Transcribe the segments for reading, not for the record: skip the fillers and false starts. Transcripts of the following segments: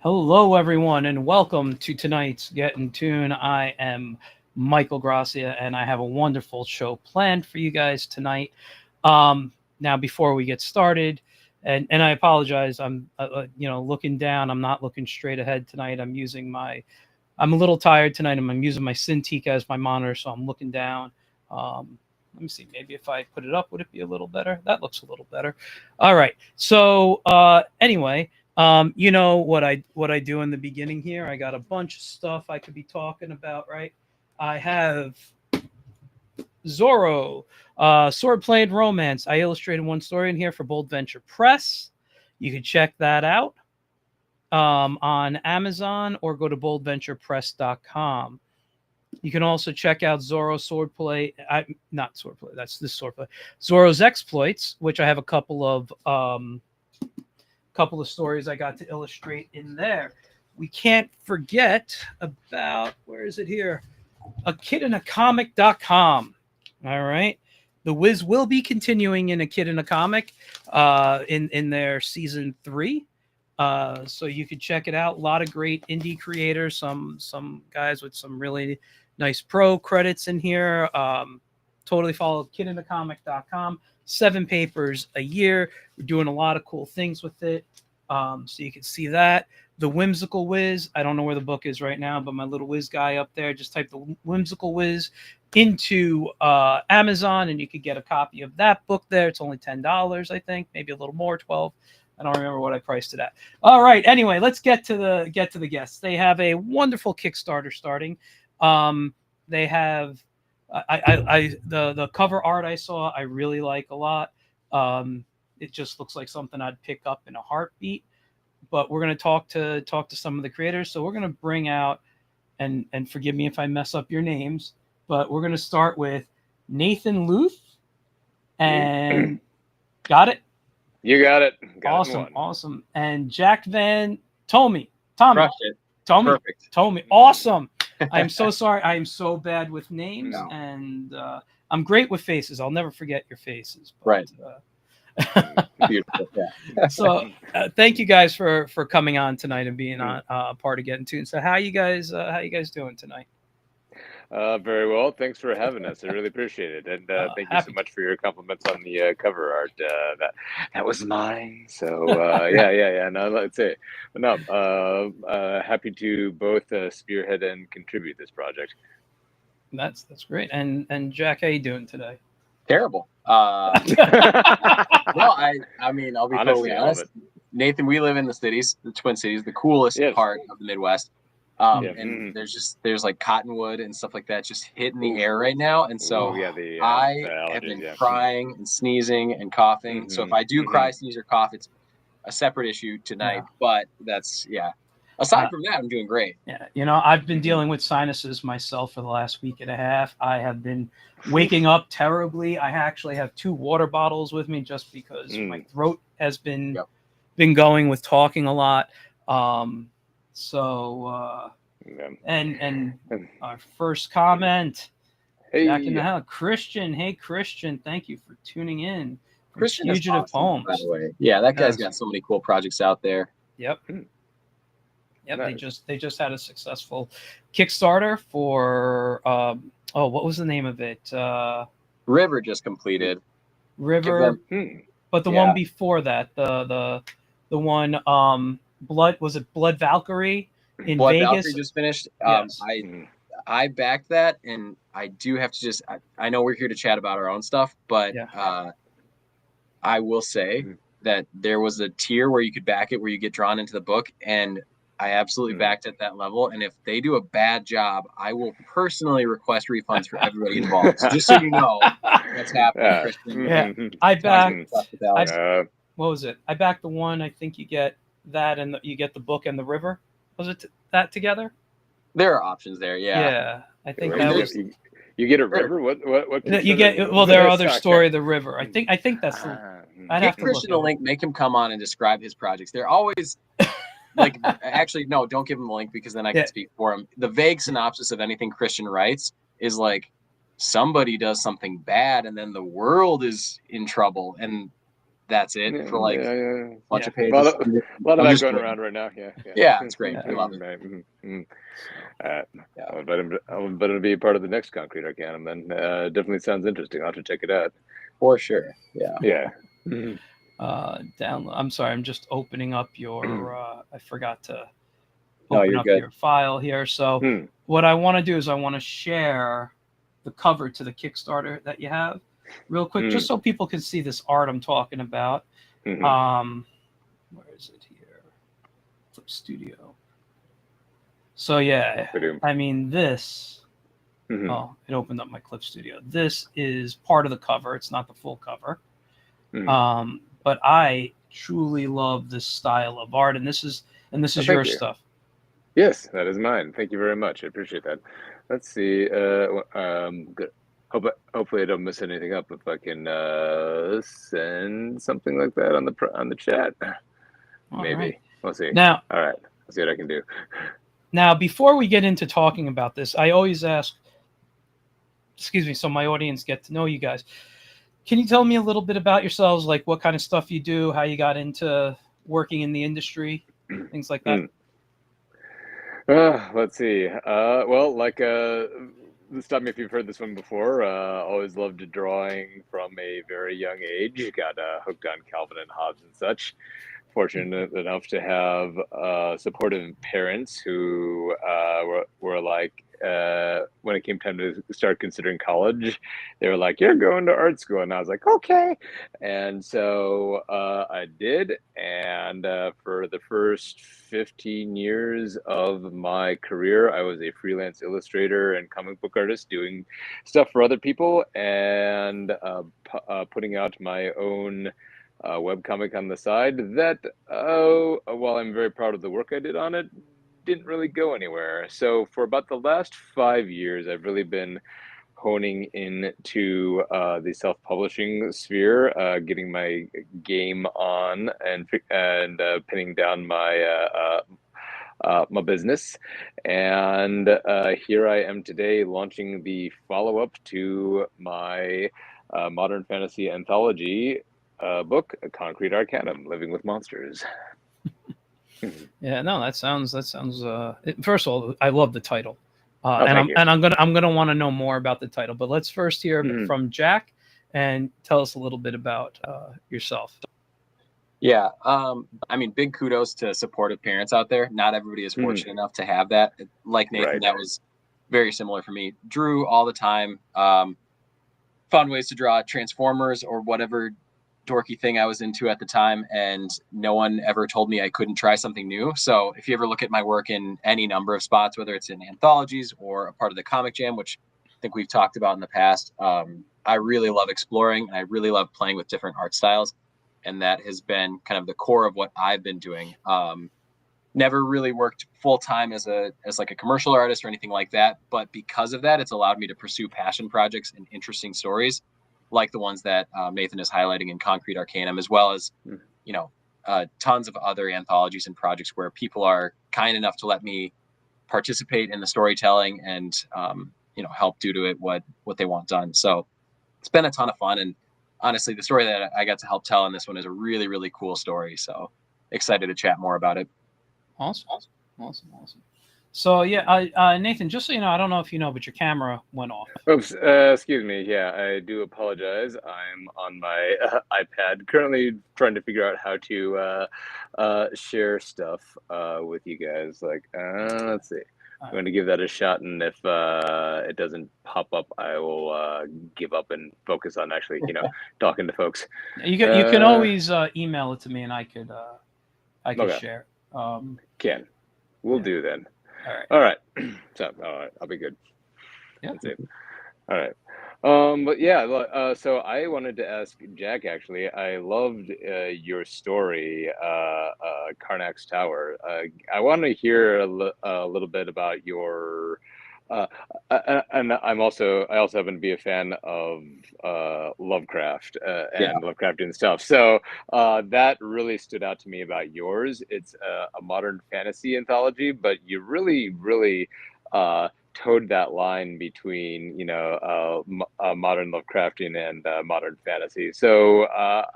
Hello, everyone, and welcome to tonight's Get in Tune. I am Michael Gracia, and I have a wonderful show planned for you guys tonight. Now, before we get started, and I apologize, I'm looking down. I'm not looking straight ahead tonight. I'm a little tired tonight. I'm using my Cintiq as my monitor, so I'm looking down. Let me see. Maybe if I put it up, would it be a little better? That looks a little better. All right. So anyway. You know what I do in the beginning here. I got a bunch of stuff I could be talking about, right? I have Zorro, Sword Played Romance. I illustrated one story in here for Bold Venture Press. You can check that out on Amazon or go to boldventurepress.com. You can also check out Zorro Swordplay. Not Swordplay. That's this Swordplay. Zorro's Exploits, which I have a couple of stories I got to illustrate in there. We can't forget about, where is it here? akidinacomic.com. All right. The Wiz will be continuing in A Kid in a Comic in their season 3. So you could check it out. A lot of great indie creators, some guys with some really nice pro credits in here. Totally follow kidinacomic.com. 7 papers a year. We're doing a lot of cool things with it. So you can see that. The Whimsical Wiz. I don't know where the book is right now, but my little Wiz guy up there, just type the Whimsical Wiz into Amazon and you could get a copy of that book there. It's only $10, I think, maybe a little more, 12. I don't remember what I priced it at. All right. Anyway, let's get to the guests. They have a wonderful Kickstarter starting. They have the cover art I saw, I really like a lot. It just looks like something I'd pick up in a heartbeat. But we're going to talk to some of the creators. So we're going to bring out, and forgive me if I mess up your names, but we're going to start with Nathan Luth. And got it? You got it. Awesome. And Jack Van Tommy. Tommy. Perfect. Tommy. Awesome. I'm so sorry. I am so bad with names, and I'm great with faces. I'll never forget your faces. But, right. Beautiful. Yeah. So thank you guys for coming on tonight and being on part of Getting Tuned. So how you guys doing tonight? Very well. Thanks for having us. I really appreciate it, and thank you so much for your compliments on the cover art. That was mine. So yeah. No, let's say, but no. Happy to both spearhead and contribute this project. That's great. And Jack, how you doing today? Terrible. No, I mean, I'll be totally honest. Nathan, we live in the cities, the Twin Cities, the coolest part of the Midwest. And there's like cottonwood and stuff like that just hitting the air right now. And so I have been crying and sneezing and coughing. So if I do cry, sneeze, or cough, it's a separate issue tonight. But that's, aside from that, I'm doing great. Yeah. I've been dealing with sinuses myself for the last week and a half. I have been waking up terribly. I actually have 2 water bottles with me just because my throat has been going with talking a lot. And our first comment, Jack in the Hell, Christian. Hey, Christian, thank you for tuning in. Christian Fugitive Poems. By the way. Yeah, that guy's got so many cool projects out there. Yep. Nice. They just had a successful Kickstarter for what was the name of it? River just completed. River, but the one before that, the one Blood, was it Blood Valkyrie in Blood Vegas? Valkyrie just finished. Yes. I backed that, and I do have to I know we're here to chat about our own stuff, but I will say that there was a tier where you could back it, where you get drawn into the book, and I absolutely backed at that level. And if they do a bad job, I will personally request refunds for everybody involved. So just so you know what's happening, Christian. Yeah, I backed. What was it? I backed the one. I think you get that, and you get the book and the river. Was it that together? There are options there. Yeah. I think you get a river. What you get? Well, their other story, the river. I think that's. I'd have to Christian a link. Make him come on and describe his projects. They're always like. Actually, no, don't give him a link because then I can speak for him. The vague synopsis of anything Christian writes is like somebody does something bad, and then the world is in trouble, and that's it for like a bunch of pages. A lot of that going around right now. Yeah, it's great. We love it. Right. I'll bet it'll be part of the next Concrete Arcanum then. Definitely sounds interesting. I'll have to check it out. For sure. Yeah. I'm sorry, I'm just opening up your I forgot to open up your file here. So what I want to do is I want to share the cover to the Kickstarter that you have real quick, just so people can see this art I'm talking about. Where is it here? Flip Studio. So yeah, I mean this. Oh, it opened up my Clip Studio. This is part of the cover. It's not the full cover. But I truly love this style of art, and this is your stuff. Yes, that is mine. Thank you very much. I appreciate that. Let's see. Good. Hopefully I don't mess anything up if I can send something like that on the chat. Maybe. Right. We'll see. Now, all right. Let's see what I can do. Now, before we get into talking about this, I always ask, so my audience get to know you guys. Can you tell me a little bit about yourselves, like what kind of stuff you do, how you got into working in the industry, things like that? Let's see. Well, like, stop me if you've heard this one before. Always loved drawing from a very young age. Got hooked on Calvin and Hobbes and such. Fortunate enough to have supportive parents who were like, when it came time to start considering college, they were like, "You're going to art school," and I was like, "Okay." And so I did, and for the first 15 years of my career, I was a freelance illustrator and comic book artist doing stuff for other people and putting out my own webcomic on the side that, while I'm very proud of the work I did on it, didn't really go anywhere. So for about the last 5 years, I've really been honing into the self-publishing sphere, getting my game on and pinning down my my business. And here I am today launching the follow-up to my modern fantasy anthology book, Concrete Arcanum, Living with Monsters. Yeah, no, that sounds. First of all, I love the title, I'm gonna want to know more about the title. But let's first hear from Jack, and tell us a little bit about yourself. Yeah, I mean, big kudos to supportive parents out there. Not everybody is fortunate enough to have that. Like Nathan, that was very similar for me. Drew all the time. Found ways to draw Transformers or whatever dorky thing I was into at the time, and no one ever told me I couldn't try something new. So if you ever look at my work in any number of spots, whether it's in anthologies or a part of the Comic Jam, which I think we've talked about in the past, I really love exploring, and I really love playing with different art styles, and that has been kind of the core of what I've been doing. Never really worked full-time as like a commercial artist or anything like that, but because of that, it's allowed me to pursue passion projects and interesting stories like the ones that Nathan is highlighting in Concrete Arcanum, as well as, tons of other anthologies and projects where people are kind enough to let me participate in the storytelling and, help do to it what they want done. So it's been a ton of fun. And honestly, the story that I got to help tell in this one is a really, really cool story. So excited to chat more about it. Awesome. So yeah, Nathan, just so you know, I don't know if you know, but your camera went off. Oops, excuse me. Yeah, I do apologize. I'm on my iPad, currently trying to figure out how to share stuff with you guys. Like, let's see. I'm going to give that a shot, and if it doesn't pop up, I will give up and focus on actually, talking to folks. You can always email it to me, and I could share. We'll do then. All right. So, all right, I'll be good. Yeah. That's it. All right. But yeah, so I wanted to ask Jack, actually. I loved your story, Karnak's Tower. I want to hear a little bit about your and I also happen to be a fan of Lovecraft and Lovecraftian stuff. So that really stood out to me about yours. It's a modern fantasy anthology, but you really towed that line between, modern Lovecraftian and modern fantasy. So I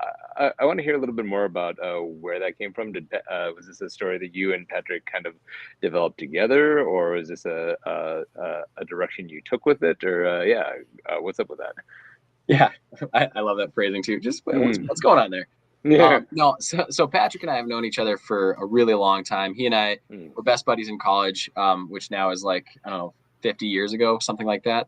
want to hear a little bit more about where that came from. Was this a story that you and Patrick kind of developed together, or is this a direction you took with it? Or what's up with that? Yeah, I love that phrasing too. Just what's going on there? Yeah. No, so Patrick and I have known each other for a really long time. He and I were best buddies in college, which now is like, I don't know, 50 years ago, something like that.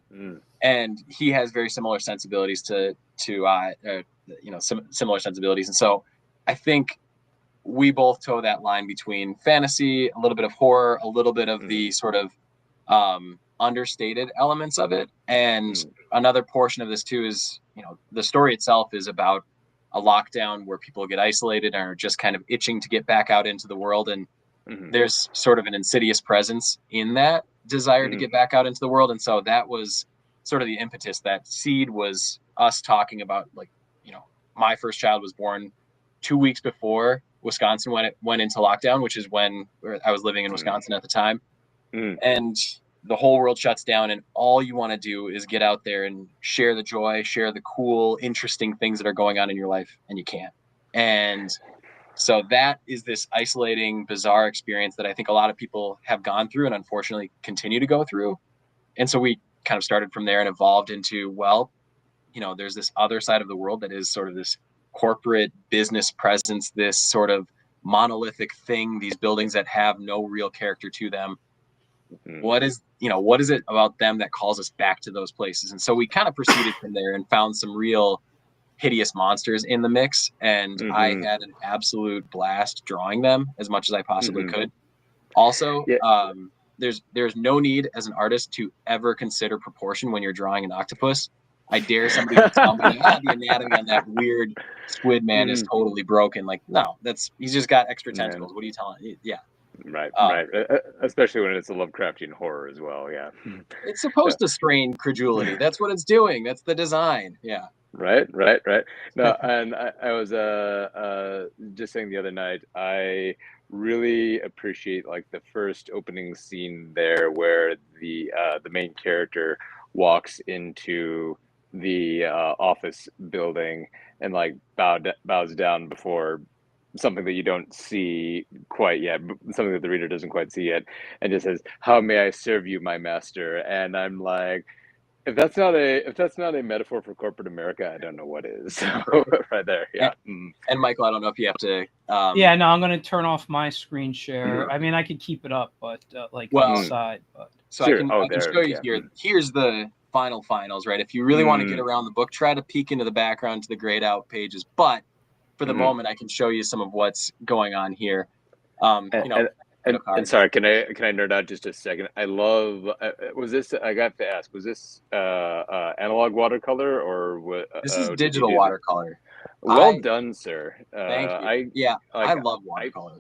And he has very similar sensibilities to similar sensibilities. And so I think we both toe that line between fantasy, a little bit of horror, a little bit of the sort of understated elements of it. And another portion of this too is, the story itself is about a lockdown where people get isolated and are just kind of itching to get back out into the world. And there's sort of an insidious presence in that desire to get back out into the world. And so that was sort of the impetus. That seed was us talking about, like, my first child was born 2 weeks before Wisconsin went into lockdown, which is when I was living in Wisconsin at the time. And the whole world shuts down, and all you want to do is get out there and share the joy, share the cool, interesting things that are going on in your life, and you can't. And so that is this isolating, bizarre experience that I think a lot of people have gone through and unfortunately continue to go through. And so we kind of started from there and evolved into, there's this other side of the world that is sort of this corporate business presence, this sort of monolithic thing, these buildings that have no real character to them. What is it about them that calls us back to those places? And so we kind of proceeded from there and found some real hideous monsters in the mix. And I had an absolute blast drawing them as much as I possibly could. Also, there's no need as an artist to ever consider proportion when you're drawing an octopus. I dare somebody to tell me the anatomy on that weird squid man is totally broken. Like, no, he's just got extra tentacles. What are you telling me? Yeah. Right. Especially when it's a Lovecraftian horror as well. Yeah. It's supposed to strain credulity. That's what it's doing. That's the design. Yeah. Right. No, and I was just saying the other night, I really appreciate like the first opening scene there where the main character walks into the office building and like bows down before something that you don't see quite yet, something that the reader doesn't quite see yet, and just says, "How may I serve you, my master?" And I'm like, if that's not a metaphor for corporate America, I don't know what is. So, right there, yeah. And Michael, I don't know if you have to. Yeah, no, I'm going to turn off my screen share. I mean, I could keep it up, but on the side. But so sure. I can show you here. Here's the finals, right? If you really want to get around the book, try to peek into the background to the grayed out pages. But for the moment, I can show you some of what's going on here. And sorry, can I nerd out just a second? I love. Was this? I got to ask. Was this analog watercolor or what? This is digital watercolor. Well done, sir. Thank you. I love watercolor.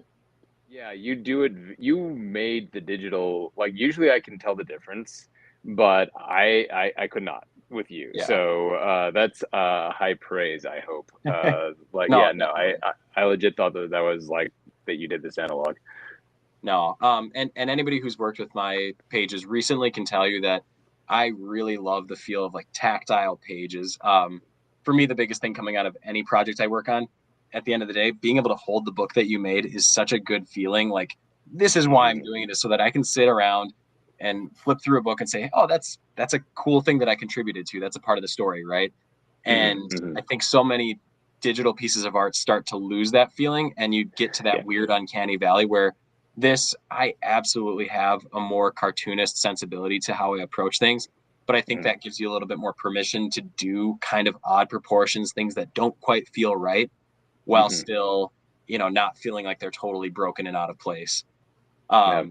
Yeah, you do it. You made the digital. Like usually, I can tell the difference, but I could not with you. Yeah. So that's high praise. I hope. I legit thought that was like that you did this analog. No, and anybody who's worked with my pages recently can tell you that I really love the feel of like tactile pages. For me, the biggest thing coming out of any project I work on, at the end of the day, being able to hold the book that you made is such a good feeling. Like, this is why I'm doing it, is so that I can sit around and flip through a book and say, oh, that's a cool thing that I contributed to. That's a part of the story, right? And I think so many digital pieces of art start to lose that feeling, and you get to that weird uncanny valley where I absolutely have a more cartoonist sensibility to how I approach things, but I think that gives you a little bit more permission to do kind of odd proportions, things that don't quite feel right, while still, not feeling like they're totally broken and out of place. But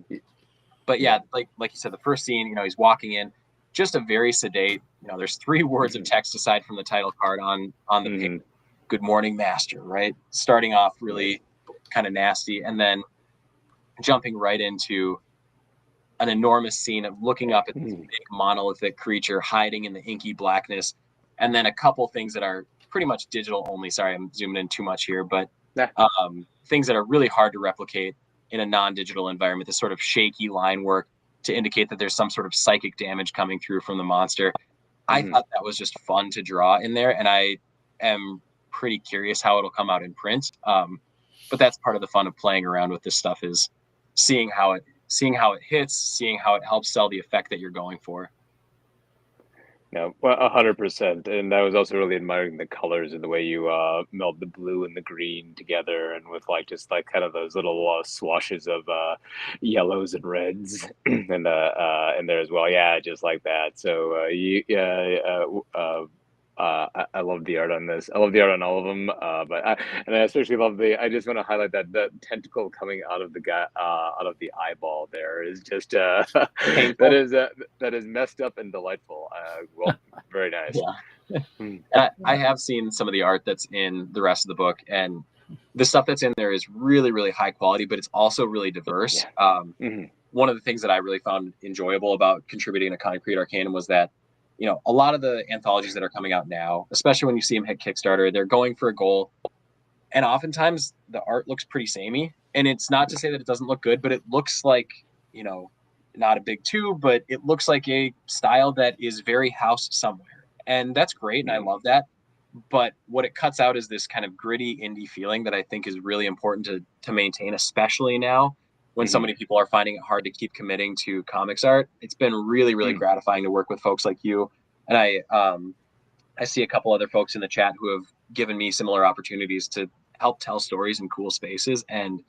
like you said, the first scene, he's walking in, just a very sedate, there's 3 words of text aside from the title card on the page. Good morning, master, right? Starting off really kind of nasty, and then jumping right into an enormous scene of looking up at this big monolithic creature hiding in the inky blackness, and then a couple things that are pretty much digital only. Sorry, I'm zooming in too much here, but things that are really hard to replicate in a non-digital environment, this sort of shaky line work, to indicate that there's some sort of psychic damage coming through from the monster. I thought that was just fun to draw in there, and I am pretty curious how it'll come out in print. But that's part of the fun of playing around with this stuff, is seeing how it hits, seeing how it helps sell the effect that you're going for. No, 100%. And I was also really admiring the colors and the way you meld the blue and the green together, and with like just like kind of those little swashes of yellows and reds and in there as well. Yeah, just like that. So I love the art on this. I love the art on all of them, but I especially love I just want to highlight that the tentacle coming out of the guy, out of the eyeball. There is just that is messed up and delightful. Well, very nice. Yeah. I have seen some of the art that's in the rest of the book, and the stuff that's in there is really, really high quality, but it's also really diverse. Yeah. One of the things that I really found enjoyable about contributing to Concrete Arcanum was that, you know, a lot of the anthologies that are coming out now, especially when you see them hit Kickstarter, they're going for a goal. And oftentimes the art looks pretty samey. And it's not to say that it doesn't look good, but it looks like, you know, not a big two, but it looks like a style that is very house somewhere. And that's great. And I love that. But what it cuts out is this kind of gritty indie feeling that I think is really important to maintain, especially now when so many people are finding it hard to keep committing to comics art. It's been really, really gratifying to work with folks like you. And I see a couple other folks in the chat who have given me similar opportunities to help tell stories in cool spaces. And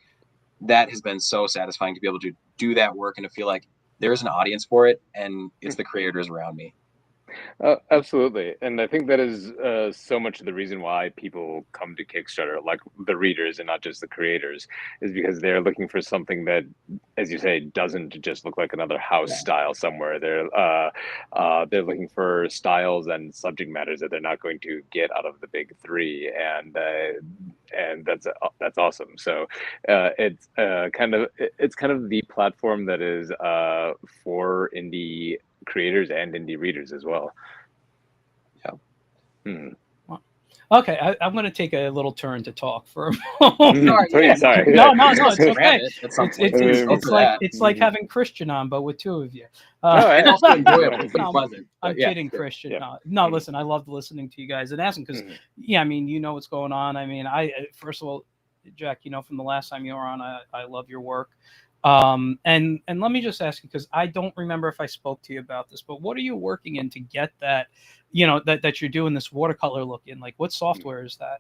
that has been so satisfying to be able to do that work and to feel like there's an audience for it, and it's the creators around me. Absolutely. And I think that is so much of the reason why people come to Kickstarter, like the readers and not just the creators, is because they're looking for something that, as you say, doesn't just look like another house style somewhere. They're looking for styles and subject matters that they're not going to get out of the big three, and that's awesome. So it's kind of the platform that is for indie creators and indie readers as well. Okay, I'm going to take a little turn to talk for a moment. Sorry. No, it's okay. It's like having Christian on, but with two of you. I'm kidding, Christian. Yeah. No, listen, I loved listening to you guys and asking because, I mean, you know what's going on. I mean, first of all, Jack, you know, from the last time you were on, I love your work. And let me just ask you, because I don't remember if I spoke to you about this, but what are you working in to get that, you know, that you're doing this watercolor look in? Like, what software is that?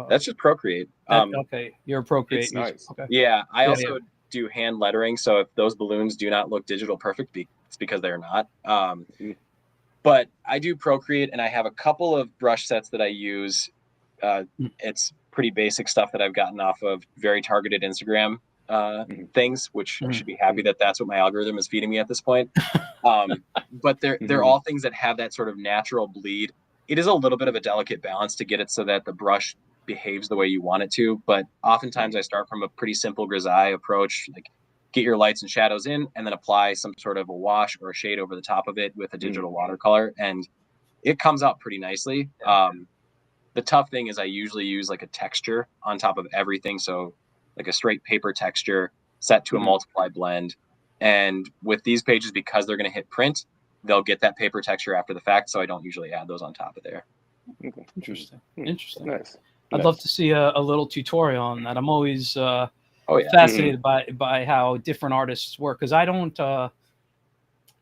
That's just Procreate. Okay, you're a Procreate. Nice. Okay. Yeah, I also do hand lettering, so if those balloons do not look digital perfect, it's because they're not. But I do Procreate, and I have a couple of brush sets that I use. It's pretty basic stuff that I've gotten off of very targeted Instagram things, which I should be happy that that's what my algorithm is feeding me at this point. But they're all things that have that sort of natural bleed. It is a little bit of a delicate balance to get it so that the brush behaves the way you want it to. But oftentimes I start from a pretty simple grisaille approach, like get your lights and shadows in, and then apply some sort of a wash or a shade over the top of it with a digital watercolor, and it comes out pretty nicely. The tough thing is I usually use like a texture on top of everything. So like a straight paper texture set to a multiply blend. And with these pages, because they're going to hit print, they'll get that paper texture after the fact. So I don't usually add those on top of there. Okay. Interesting. Nice. I'd love to see a little tutorial on that. I'm always fascinated by how different artists work, because I don't,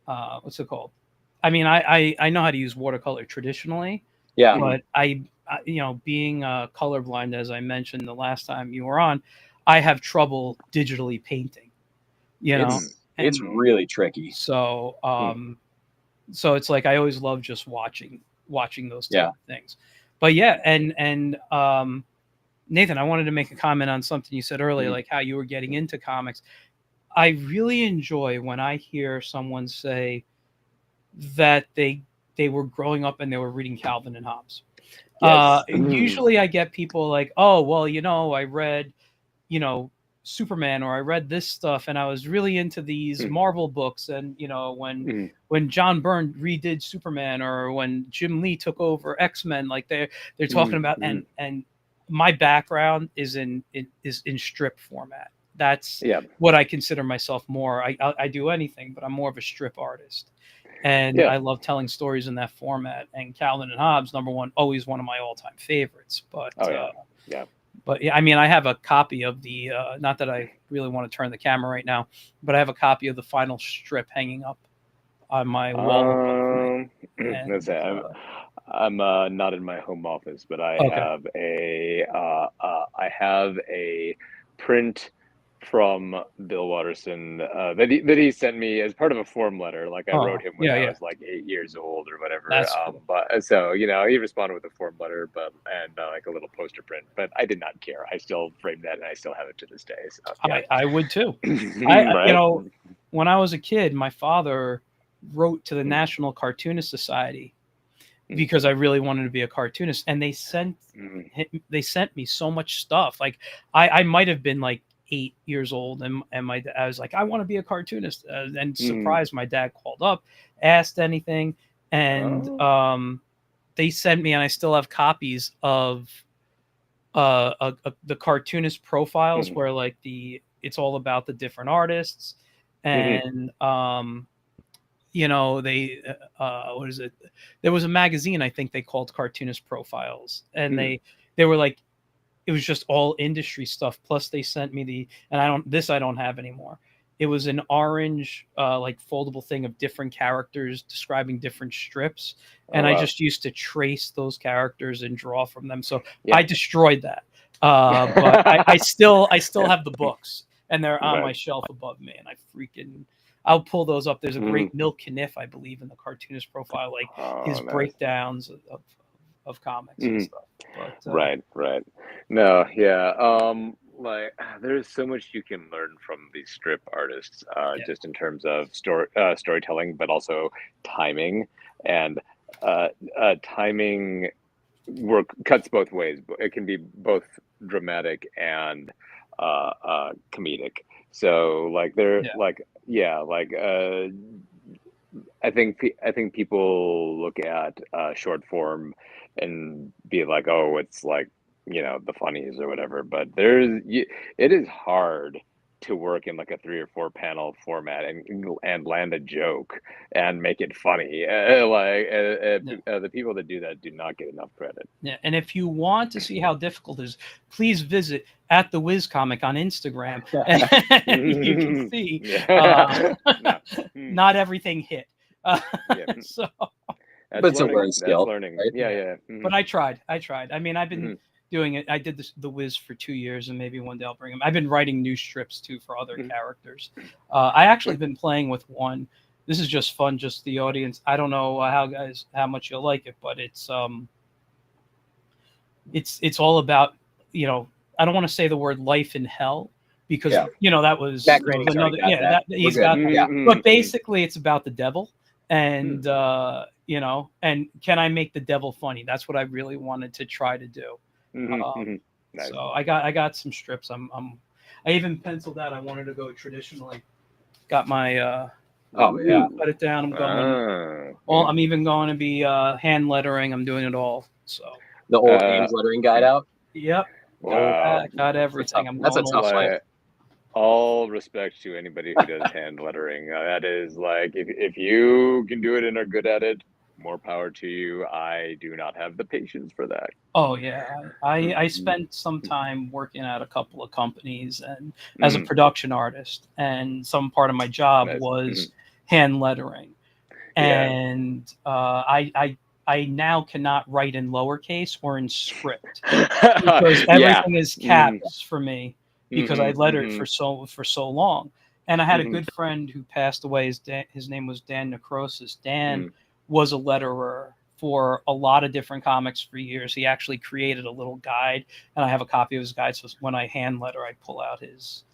what's it called? I mean, I know how to use watercolor traditionally. Yeah. But I you know, being colorblind, as I mentioned the last time you were on, I have trouble digitally painting, you know. It's really tricky. So so it's like I always love just watching those type of things. But and Nathan, I wanted to make a comment on something you said earlier, like how you were getting into comics. I really enjoy when I hear someone say that they were growing up and they were reading Calvin and Hobbes. Yes. Usually I get people like, oh, well, you know, I read, you know, Superman, or I read this stuff and I was really into these Marvel books. And, you know, when John Byrne redid Superman, or when Jim Lee took over X-Men, like they're talking about, and my background is in strip format. That's what I consider myself more. I do anything, but I'm more of a strip artist. And I love telling stories in that format. And Calvin and Hobbes, number one, always one of my all-time favorites. But but yeah, I mean, I have a copy of the not that I really want to turn the camera right now, but I have a copy of the final strip hanging up on my wall. That's it. I'm not in my home office, but I have a print from Bill Watterson that he sent me as part of a form letter. Like I wrote him when I was like 8 years old or whatever. That's cool. But so he responded with a form letter, and like a little poster print. But I did not care. I still framed that, and I still have it to this day. So, I would too. Right? When I was a kid, my father wrote to the National Cartoonist Society because I really wanted to be a cartoonist, and they sent me so much stuff. Like I might have been like 8 years old, and I was like, I want to be a cartoonist, and surprised my dad called up, asked anything, and they sent me, and I still have copies of the cartoonist profiles where like it's all about the different artists, and they what is it? There was a magazine I think they called Cartoonist Profiles, and they were like, it was just all industry stuff. Plus they sent me I don't have anymore. It was an orange like foldable thing of different characters describing different strips, and I just used to trace those characters and draw from them. So I destroyed that, but I still have the books, and they're on my shelf above me, and I'll pull those up. There's a great Milk Kniff, I believe, in the Cartoonist Profile, like his breakdowns of comics and stuff. But, right. No, like there's so much you can learn from these strip artists, just in terms of storytelling, but also timing, and timing work cuts both ways. It can be both dramatic and comedic. So like I think people look at short form and be like, oh, it's like the funnies or whatever, but it is hard to work in like a 3 or 4 panel format and land a joke and make it funny. The people that do that do not get enough credit. Yeah, and if you want to see how difficult it is, please visit at the Wiz Comic on Instagram, and you can see not everything hit. So, but it's a learning skill. Learning. Right? Yeah. But I tried. I mean, I've been doing it. I did the Wiz for 2 years, and maybe one day I'll bring them. I've been writing new strips too for other characters. I actually been playing with one. This is just fun, just the audience. I don't know how much you'll like it, but it's all about, I don't want to say the word life in hell, because that was another, he's got that. But basically it's about the devil, and and can I make the devil funny? That's what I really wanted to try to do. Nice. So I got some strips. I even penciled out. I wanted to go traditionally. Got my cut it down. I'm going. I'm even going to be hand lettering. I'm doing it all. So the old Ames lettering guide out. Yep. Wow. Got everything. That's a tough fight. All respect to anybody who does hand lettering. That is like, if you can do it and are good at it, more power to you. I do not have the patience for that. Oh yeah, I spent some time working at a couple of companies and as a production artist, and some part of my job was hand lettering, and I now cannot write in lowercase or in script because everything is caps for me, because I lettered for so long. And I had a good friend who passed away. His name was Dan Necrosis. Dan was a letterer for a lot of different comics for years. He actually created a little guide, and I have a copy of his guide. So when I hand letter, I pull out his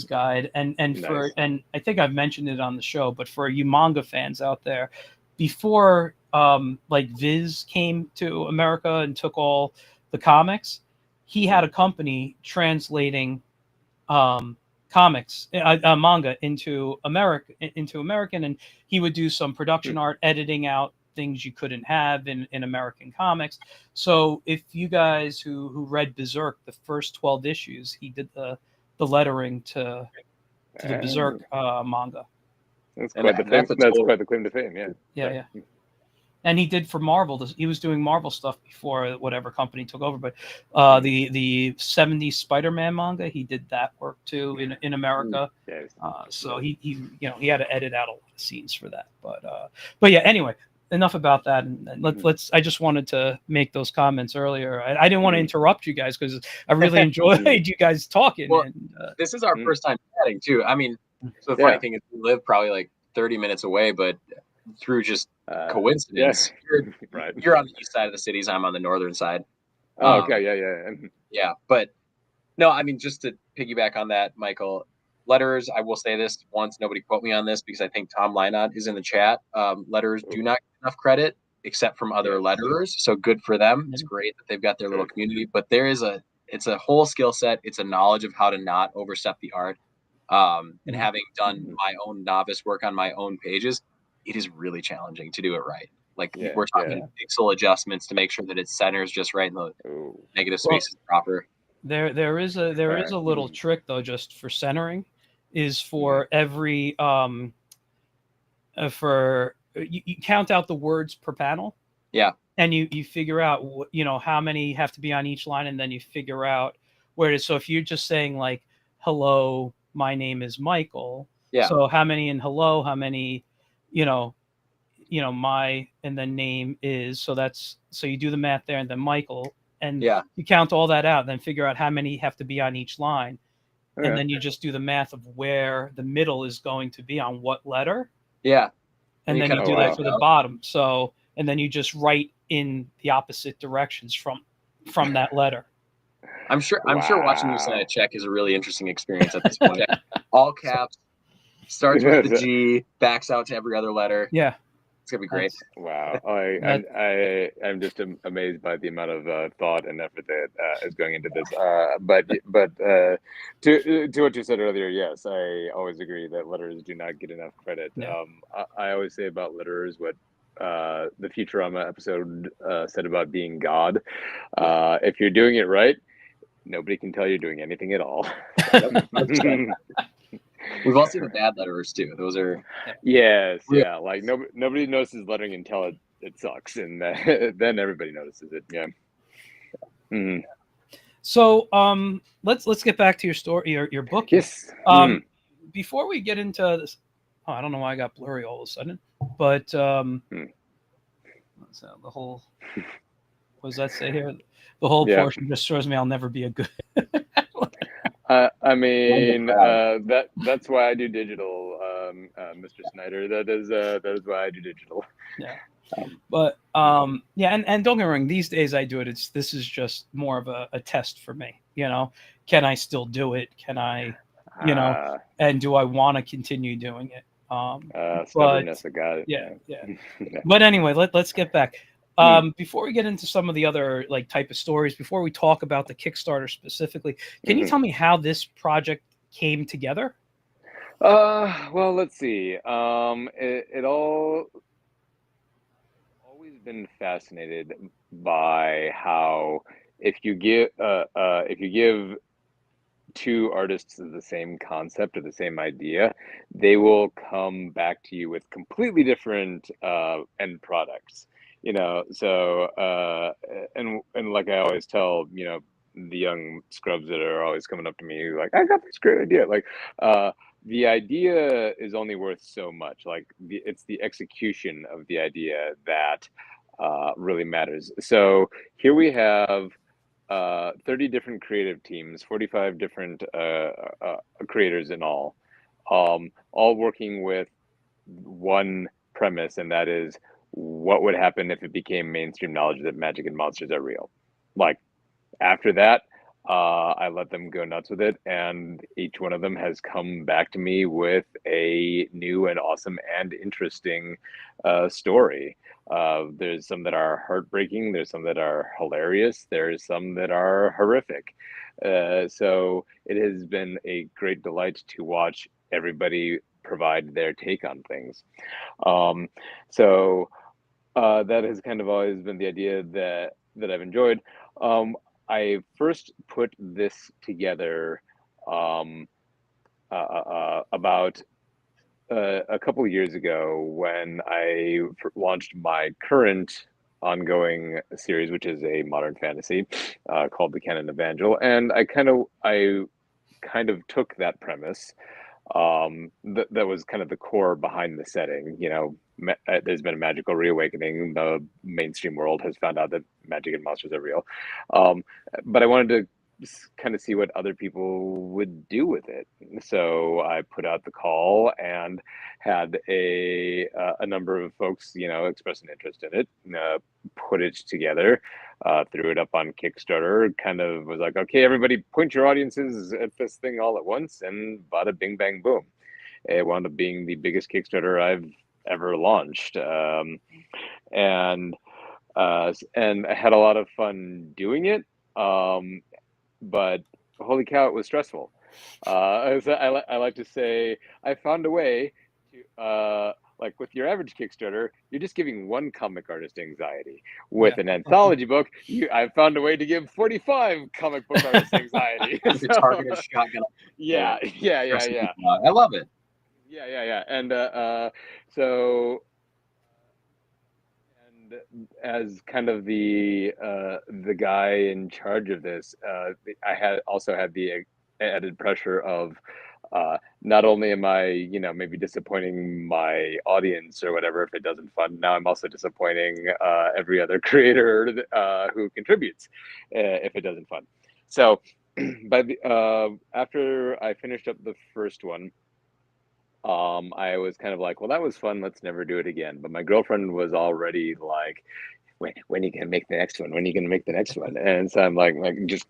guide. And nice. And I think I've mentioned it on the show, but for you manga fans out there, before like Viz came to America and took all the comics, he had a company translating comics, manga into American, and he would do some production art, editing out things you couldn't have in American comics. So if you guys who read Berserk, the first 12 issues, he did the the lettering to the Berserk manga. That's quite the claim to fame. Yeah. And he did for Marvel. He was doing Marvel stuff before whatever company took over. But the 70s Spider-Man manga, he did that work too in America. So he had to edit out a lot of scenes for that. But yeah. Anyway, enough about that. And let's. I just wanted to make those comments earlier. I didn't want to interrupt you guys because I really enjoyed you guys talking. Well, this is our first time chatting too. I mean, so the funny thing is, we live probably like 30 minutes away, but through just coincidence, you're on the east side of the cities. I'm on the northern side. Yeah. But no, I mean, just to piggyback on that, Michael, letterers, I will say this once, nobody quote me on this because I think Tom Lynott is in the chat. Letterers do not get enough credit except from other letterers. So good for them. It's great that they've got their little community, but it's a whole skill set. It's a knowledge of how to not overstep the art. And having done my own novice work on my own pages, it is really challenging to do it right. Like we're talking pixel adjustments to make sure that it centers just right and the negative space is proper. There is a little trick though, just for centering, is for every you count out the words per panel. Yeah. And you figure out how many have to be on each line, and then you figure out where it is. So if you're just saying like, hello, my name is Michael. Yeah. So how many in hello, how many, my, and then name is, so you do the math there, and then Michael, and you count all that out, then figure out how many have to be on each line. And then you just do the math of where the middle is going to be on what letter. Yeah. And then you do that for the bottom. So, and then you just write in the opposite directions from that letter. I'm sure watching you sign a check is a really interesting experience at this point. All caps, starts with the G, backs out to every other letter. Yeah. It's gonna be great. Wow. I'm just amazed by the amount of thought and effort that is going into this. But to what you said earlier, yes, I always agree that letterers do not get enough credit. Yeah. I always say about letterers what the Futurama episode said about being God. If you're doing it right, nobody can tell you're doing anything at all. We've all seen the bad letterers too. Those are like nobody notices lettering until it sucks, and then everybody notices it. Yeah. Mm-hmm. So let's get back to your story, your book. Yes. Before we get into this, I don't know why I got blurry all of a sudden, but the whole, what does that say here? The whole portion just shows me I'll never be a good. I mean, that's why I do digital, Mr. Snyder. That is why I do digital. Yeah. But and don't get me wrong, these days I do it. This is just more of a test for me. Can I still do it? Can I, and do I want to continue doing it? Stubbornness, I got it. Yeah. But anyway, let's get back. Before we get into some of the other type of stories, before we talk about the Kickstarter specifically, can you tell me how this project came together? Well, let's see. It always been fascinated by how if you give two artists the same concept or the same idea, they will come back to you with completely different end products. So and like I always tell the young scrubs that are always coming up to me like, I got this great idea. Like the idea is only worth so much. Like it's the execution of the idea that really matters. So here we have 30 different creative teams, 45 different creators in all working with one premise, and that is, what would happen if it became mainstream knowledge that magic and monsters are real? Like after that, I let them go nuts with it, and each one of them has come back to me with a new and awesome and interesting story. There's some that are heartbreaking, there's some that are hilarious, there's some that are horrific. So it has been a great delight to watch everybody provide their take on things. So that has kind of always been the idea that I've enjoyed. I first put this together about a couple of years ago when I launched my current ongoing series, which is a modern fantasy called The Canon Evangel, and I kind of took that premise. That was kind of the core behind the setting. There's been a magical reawakening. The mainstream world has found out that magic and monsters are real, but I wanted to kind of see what other people would do with it. So I put out the call and had a number of folks, express an interest in it, put it together, threw it up on Kickstarter, kind of was like, okay, everybody point your audiences at this thing all at once, and bada bing, bang, boom. It wound up being the biggest Kickstarter I've ever launched. And I had a lot of fun doing it. But holy cow, it was stressful. I like to say I found a way to, like with your average Kickstarter, you're just giving one comic artist anxiety. With an anthology book, I found a way to give 45 comic book artists anxiety. The targeted shotgun. Yeah. I love it. Yeah. And so. As kind of the guy in charge of this, I also had the added pressure of not only am I, maybe disappointing my audience or whatever if it doesn't fund. Now I'm also disappointing every other creator who contributes if it doesn't fund. So, after I finished up the first one, I was kind of like, well, that was fun. Let's never do it again. But my girlfriend was already like, when are you gonna make the next one? When are you gonna make the next one? And so I'm like, just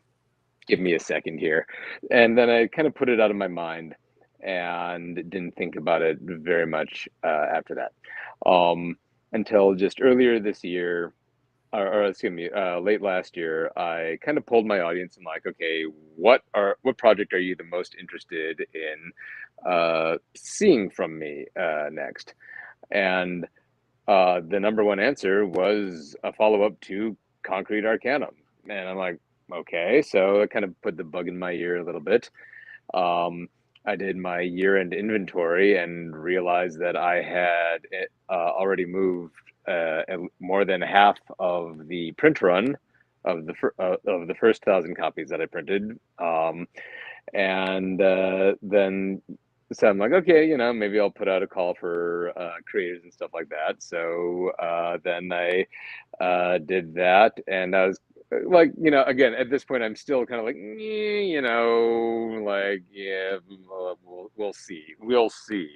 give me a second here. And then I kind of put it out of my mind and didn't think about it very much after that, until just earlier this year. Or excuse me, late last year, I kind of pulled my audience and like, okay, what project are you the most interested in seeing from me next? And the number one answer was a follow-up to Concrete Arcanum. And I'm like, okay, so it kind of put the bug in my ear a little bit. I did my year-end inventory and realized that I had already moved more than half of the print run of the first 1,000 copies that I printed, and then so I'm like, okay, maybe I'll put out a call for creators and stuff like that. So then I did that, and I was like, again, at this point, I'm still kind of like, like, yeah, we'll see,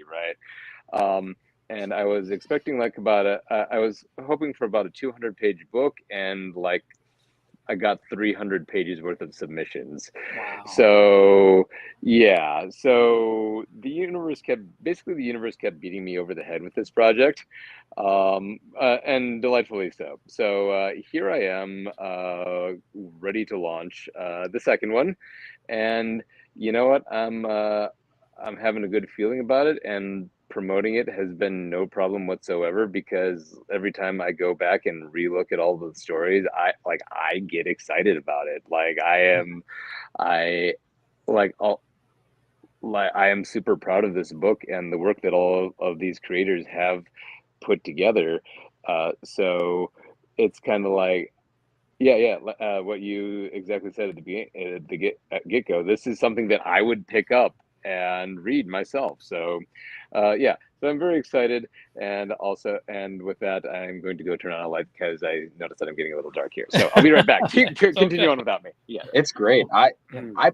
right? And I was expecting like I was hoping for about a 200-page book, and like I got 300 pages worth of submissions. Wow. So yeah, so the universe kept beating me over the head with this project, and delightfully so. So here I am, ready to launch the second one, and you know what? I'm having a good feeling about it, and promoting it has been no problem whatsoever, because every time I go back and relook at all the stories, I get excited about it. I am super proud of this book and the work that all of these creators have put together. So it's kind of like, what you exactly said at the beginning, at the get-go. This is something that I would pick up and read myself. So so I'm very excited, and with that, I'm going to go turn on a light because I noticed that I'm getting a little dark here. So I'll be right back. Continue on without me. Yeah, it's great. I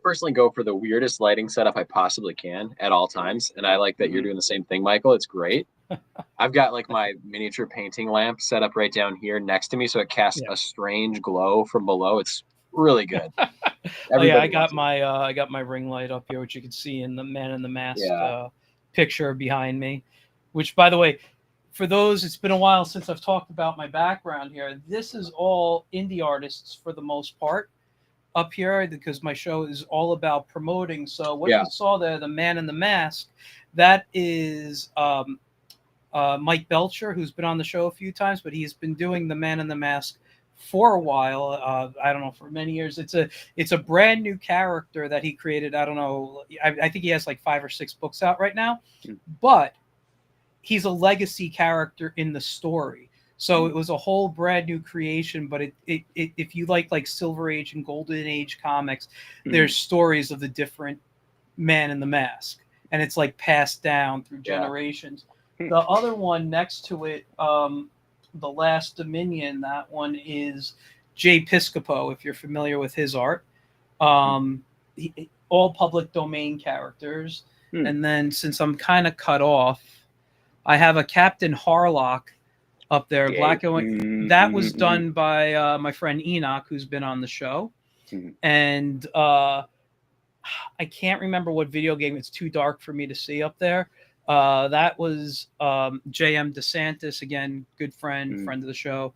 personally go for the weirdest lighting setup I possibly can at all times, and I like that you're doing the same thing, Michael. It's great. I've got like my miniature painting lamp set up right down here next to me, so it casts a strange glow from below. It's really good. I got my ring light up here, which you can see in the Man in the Mask picture behind me. Which, by the way, for those, it's been a while since I've talked about my background here. This is all indie artists for the most part up here, because my show is all about promoting. So what you saw there, the Man in the Mask, that is Mike Belcher, who's been on the show a few times, but he's been doing the Man in the Mask for a while. I don't know, for many years. It's a brand new character that he created. I don't know. I think he has like 5 or 6 books out right now, but he's a legacy character in the story. So it was a whole brand new creation. But if you like Silver Age and Golden Age comics, there's stories of the different Man in the Mask, and it's like passed down through generations. The other one next to it, The Last Dominion, that one is Jay Piscopo, if you're familiar with his art. All public domain characters. And then since I'm kind of cut off, I have a Captain Harlock up there, black and white. That was done by my friend Enoch, who's been on the show. And I can't remember what video game. It's too dark for me to see up there. That was J.M. DeSantis, again, good friend of the show.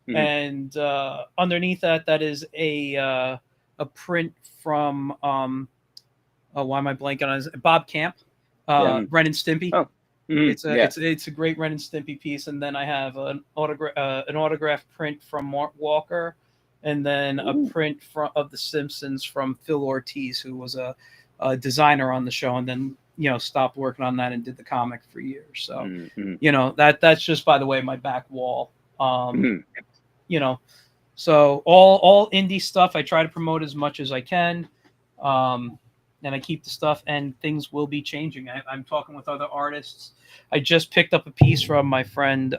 And underneath that is a print from why am I blanking on it? Bob Camp, Ren and Stimpy. Oh. It's a great Ren and Stimpy piece. And then I have an autograph print from Mark Walker, and then a print of The Simpsons from Phil Ortiz, who was a designer on the show, and then stopped working on that and did the comic for years. So that's just, by the way, my back wall. So all indie stuff I try to promote as much as I can, and I keep the stuff, and things will be changing. I'm talking with other artists. I just picked up a piece from my friend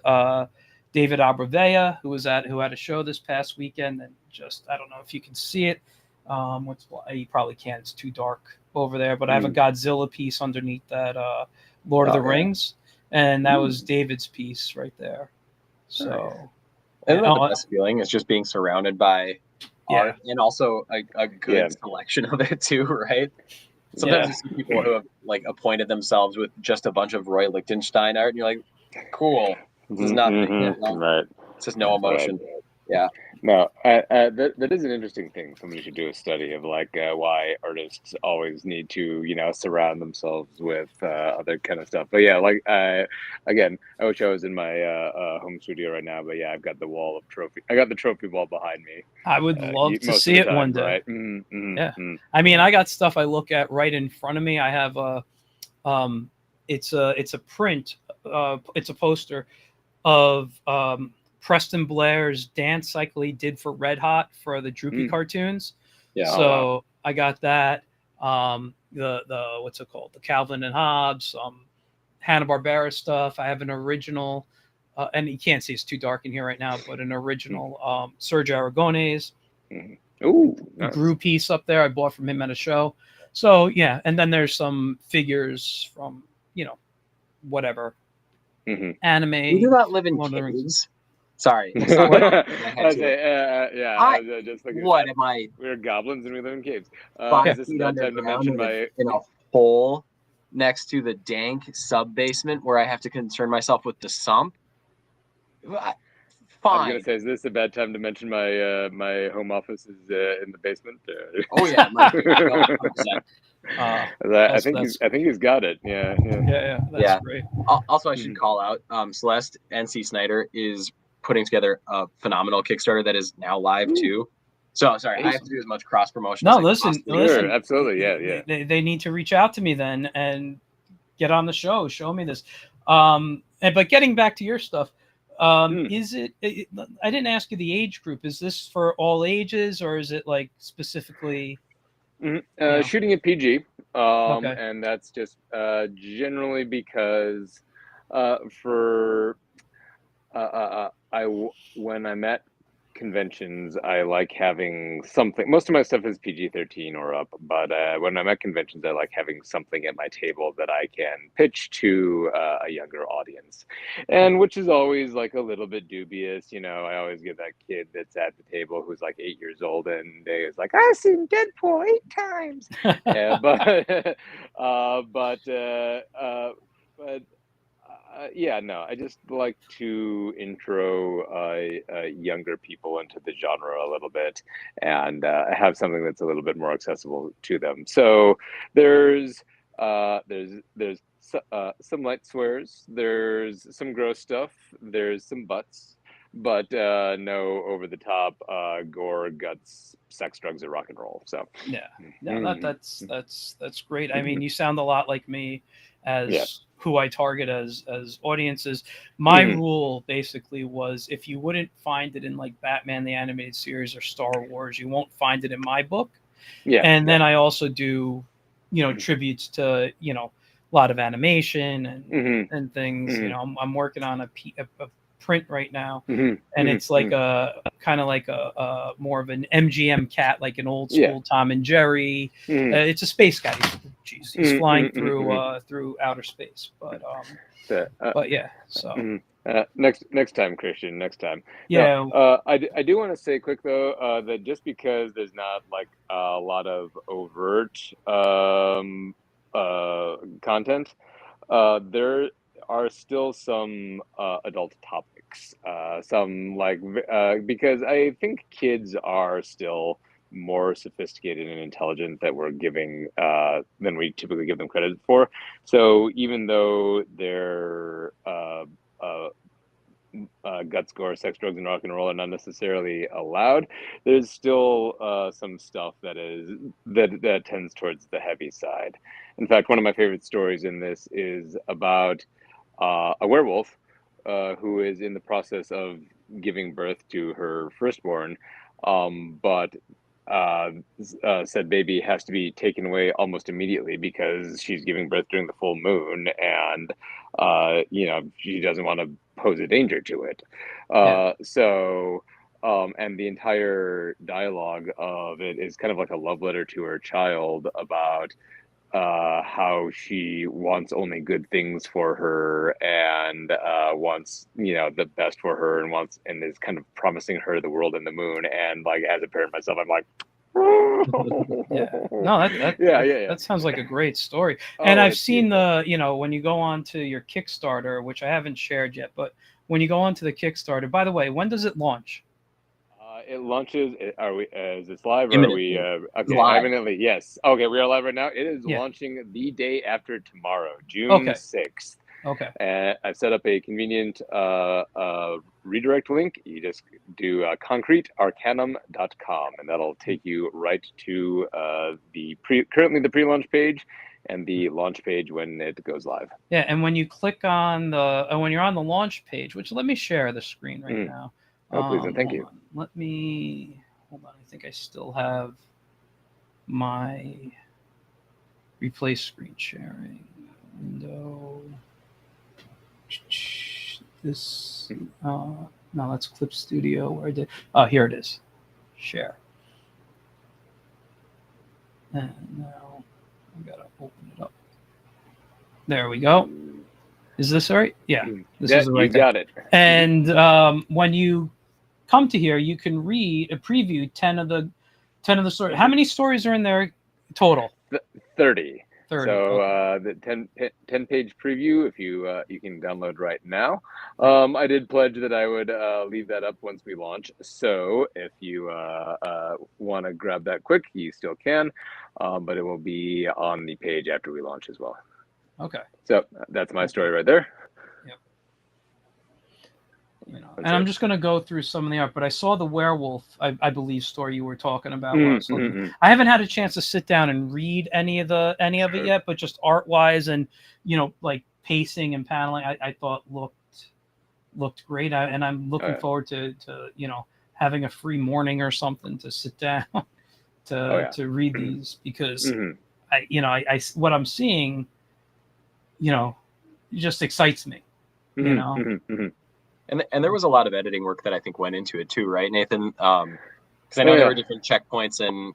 David Abrevea, who had a show this past weekend, and just, I don't know if you can see it. You probably can't. It's too dark over there. But I have a Godzilla piece underneath that Lord of the Rings, and that was David's piece right there. So, isn't that the best feeling? Is just being surrounded by art, and also a good selection of it too, right? Sometimes you see people who have like appointed themselves with just a bunch of Roy Lichtenstein art, and you're like, cool. This is nothing. Right. It's just no emotion. Right. Yeah. No, that is an interesting thing. Somebody should do a study of why artists always need to, surround themselves with other kind of stuff. But yeah, again, I wish I was in my home studio right now. But yeah, I've got the wall of trophy. I got the trophy wall behind me. I would love to see it one day. Right? I mean, I got stuff I look at right in front of me. I have it's a print. It's a poster of Preston Blair's dance cycle he did for Red Hot for the Droopy cartoons. Yeah. So I got that. The what's it called? The Calvin and Hobbes, Hanna-Barbera stuff. I have an original, and you can't see, it's too dark in here right now, but an original Serge Aragonés. Ooh, nice. Gru piece up there I bought from him at a show. So yeah, and then there's some figures from whatever anime. We do not live in caves. Sorry. Just what am I? We're goblins and we live in caves. Is this time to mention in a hole next to the dank sub basement where I have to concern myself with the sump? Fine. I was gonna say, is this a bad time to mention my my home office is in the basement? Oh yeah. I think he's got it. Yeah. That's great. Also, I should call out Celeste NC Snyder is putting together a phenomenal Kickstarter that is now live too. So sorry, I have to do as much cross promotion. No, as listen, sure, absolutely, yeah. They need to reach out to me then and get on the show. Show me this. But getting back to your stuff, is it? I didn't ask you the age group. Is this for all ages, or is it like specifically? Shooting at PG, and that's just generally because when I'm at conventions, I like having something. Most of my stuff is PG-13 or up, but when I'm at conventions, I like having something at my table that I can pitch to a younger audience, and which is always like a little bit dubious. I always get that kid that's at the table who's like 8 years old and they is like, I've seen Deadpool 8 times. I just like to intro younger people into the genre a little bit and have something that's a little bit more accessible to them. So there's some light swears, there's some gross stuff, there's some butts, but no over the top gore, guts, sex, drugs, and rock and roll. So yeah, no, that's great. I mean, you sound a lot like me as who I target as audiences. My rule basically was if you wouldn't find it in like Batman the Animated Series or Star Wars, you won't find it in my book. And then I also do, tributes to, a lot of animation and things. I'm working on a print right now, and it's like a kind of like a more of an MGM cat, like an old school Tom and Jerry. It's a space guy. He's flying through outer space, but yeah. So next time, Christian. Next time. Yeah. No, I do want to say quick though that just because there's not like a lot of overt content, there are still some adult topics. Some like because I think kids are still more sophisticated and intelligent that we're giving than we typically give them credit for. So even though they're guts, gore, sex, drugs, and rock and roll are not necessarily allowed, there's still some stuff that tends towards the heavy side. In fact, one of my favorite stories in this is about a werewolf who is in the process of giving birth to her firstborn, but said baby has to be taken away almost immediately because she's giving birth during the full moon, and she doesn't want to pose a danger to it. And the entire dialogue of it is kind of like a love letter to her child about how she wants only good things for her and wants the best for her and is kind of promising her the world and the moon. And like as a parent myself, I'm like, that sounds like a great story. And I've seen when you go on to your Kickstarter, which I haven't shared yet, but when you go on to the Kickstarter, by the way, when does it launch? It launches. Is this live or are we? Okay, live. Imminently, yes. Okay, we are live right now. It is launching the day after tomorrow, June 6th. Okay. I've set up a convenient redirect link. You just do concretearcanum.com, and that'll take you right to currently the pre-launch page and the launch page when it goes live. Yeah, and when you click on when you're on the launch page, which let me share the screen right now. Oh, please, and thank you. Let me hold on. I think I still have my replace screen sharing window. This no, that's Clip Studio. Where I did. Oh, here it is. Share. And now I gotta open it up. There we go. Is this all right? Yeah, this is the right. You got it. And when you come to here, you can read a preview 10 of the stories. How many stories are in there total? 30. 30. So the 10 page preview, if you can download right now. I did pledge that I would leave that up once we launch. So if you want to grab that quick, you still can, but it will be on the page after we launch as well. Okay. So that's my story right there. Yep. And I'm just going to go through some of the art, but I saw the werewolf, I believe, story you were talking about. I haven't had a chance to sit down and read any of it yet, but just art wise and like pacing and paneling, I thought looked great. And I'm looking forward to having a free morning or something to sit down to read these, because I what I'm seeing just excites me. And there was a lot of editing work that I think went into it too, right, Nathan? Because I know there were different checkpoints, and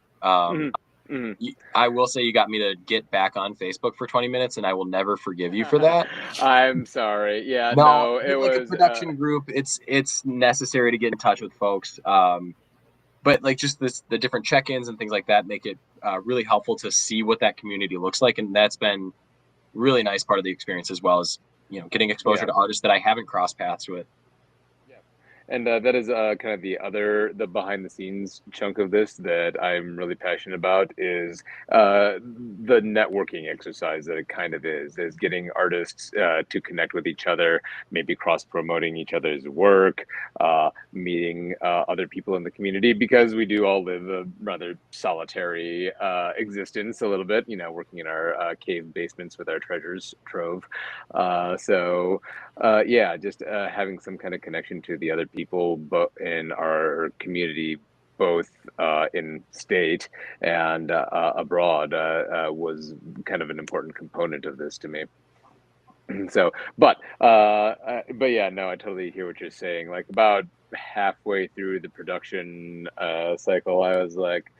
I will say you got me to get back on Facebook for 20 minutes, and I will never forgive you for that. I'm sorry. Yeah, no, it was a production group. It's necessary to get in touch with folks. But like just the different check-ins and things like that make it really helpful to see what that community looks like, and that's been really nice part of the experience, as well as getting exposure to artists that I haven't crossed paths with. And that is kind of the behind the scenes chunk of this that I'm really passionate about is the networking exercise that it kind of is getting artists to connect with each other, maybe cross promoting each other's work, meeting other people in the community, because we do all live a rather solitary existence a little bit, working in our cave basements with our treasures trove. Yeah, just having some kind of connection to the other people in our community, both in state and abroad, was kind of an important component of this to me. So, but yeah, no, I totally hear what you're saying. Like about halfway through the production cycle, I was like,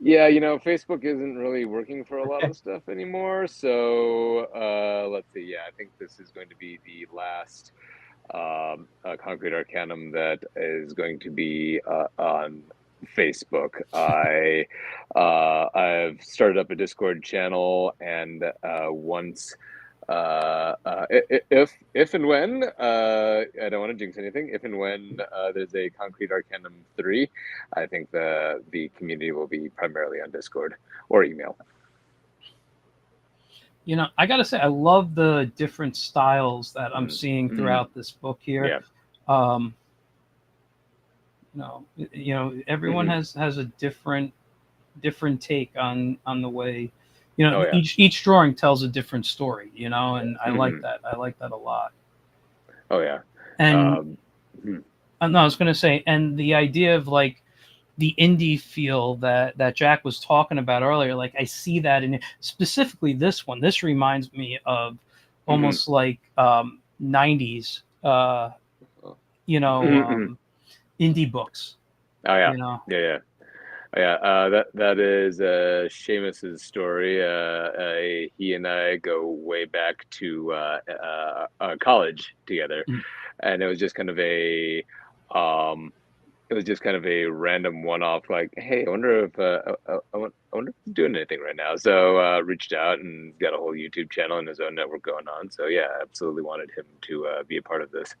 yeah, Facebook isn't really working for a lot of stuff anymore. So let's see. Yeah, I think this is going to be the last Concrete Arcanum that is going to be on Facebook. I've started up a Discord channel, and once if and when I don't want to jinx anything, if and when there's a Concrete Arcanum 3, I think the community will be primarily on Discord or email. I gotta say, I love the different styles that I'm seeing throughout this book here. Yeah. Everyone has a different take on the way. Oh, yeah. Each drawing tells a different story, and I like that. I like that a lot. Oh yeah. And no, I was gonna say, and the idea of like the indie feel that Jack was talking about earlier, like I see that in specifically this one. This reminds me of almost like 90s indie books. Oh yeah. Yeah. That is Seamus's story. He and I go way back to college together, and it was just kind of a random one-off. Like, hey, I wonder if I wonder if he's doing anything right now. So reached out and got a whole YouTube channel and his own network going on. So yeah, absolutely wanted him to be a part of this.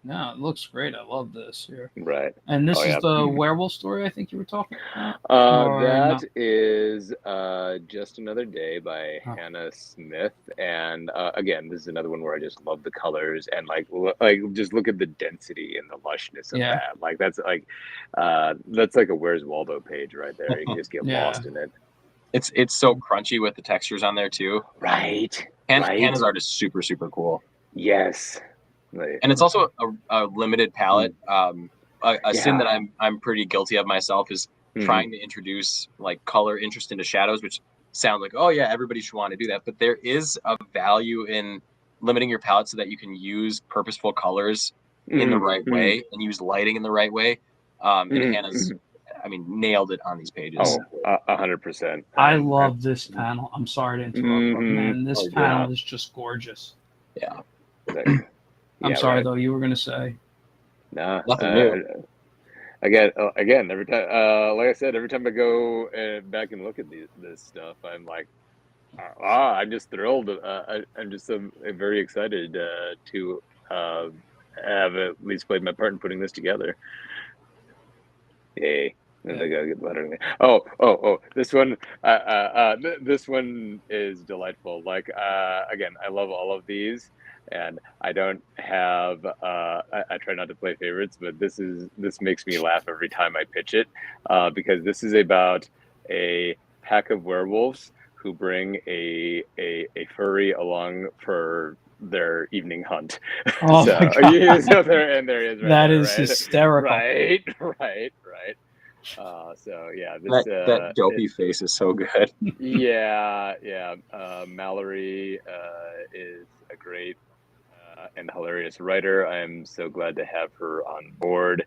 No, it looks great. I love this here. Right. And this is the werewolf story I think you were talking about? Is Just Another Day by Hannah Smith. And again, this is another one where I just love the colors and like just look at the density and the lushness of that. Like that's like a Where's Waldo page right there. You can just get lost in it. It's so crunchy with the textures on there too. Right. Hannah's art is super, super cool. Yes. And it's also a limited palette. A sin that I'm pretty guilty of myself is trying to introduce like color interest into shadows, which sound like, oh yeah, everybody should want to do that. But there is a value in limiting your palette so that you can use purposeful colors in the right way and use lighting in the right way. And Hannah's, nailed it on these pages. Oh, 100%. I love this panel. I'm sorry to interrupt, but man, this panel is just gorgeous. Yeah. I'm sorry though. You were gonna say. Nah, nothing new. Again, every time, like I said, every time I go back and look at this stuff, I'm like, I'm just thrilled. I'm just very excited to have at least played my part in putting this together. Yay! And they gotta get better than me. Oh! This one, this one is delightful. Like, again, I love all of these. And I don't have I try not to play favorites, but this makes me laugh every time I pitch it, because this is about a pack of werewolves who bring a furry along for their evening hunt. Oh my God. So there he is. That is hysterical. Right. So yeah, this that dopey face is so good. Yeah. Mallory is a great and hilarious writer. I'm so glad to have her on board.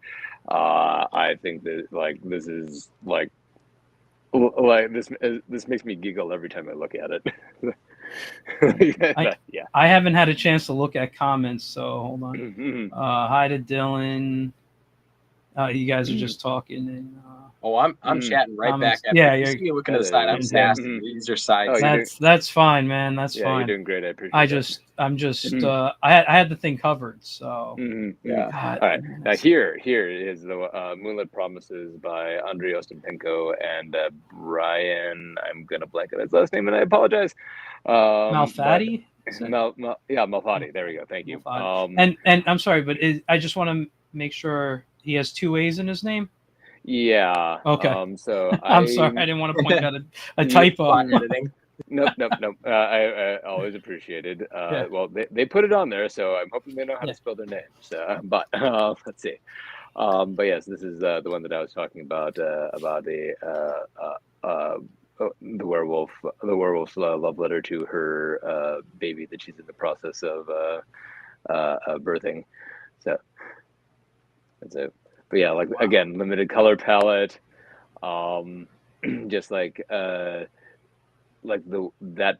I think that this is this makes me giggle every time I look at it. I haven't had a chance to look at comments, so hold on. Hi to Dylan. You guys are just talking and. Oh, I'm chatting right back. After yeah, you see me looking to the side. I'm sassy. These are sides. Oh, that's fine, man. That's fine. You're doing great. I appreciate it. I'm just I had the thing covered, so yeah. God, all right, now here is the Moonlit Promises by Andrei Ostapenko and Brian. I'm gonna blank on his last name, and I apologize. Malfatti. Malfatti. There we go. Thank you. And I'm sorry, but I just want to make sure he has 2 A's in his name. Yeah. Okay. So I'm sorry, I didn't want to point out a typo. Nope. I always appreciated. Well, they put it on there, so I'm hoping they know how to spell their names. But let's see. But yes, this is the one that I was talking about the werewolf's love letter to her baby that she's in the process of birthing. So that's it. But yeah, like again, limited color palette, just like that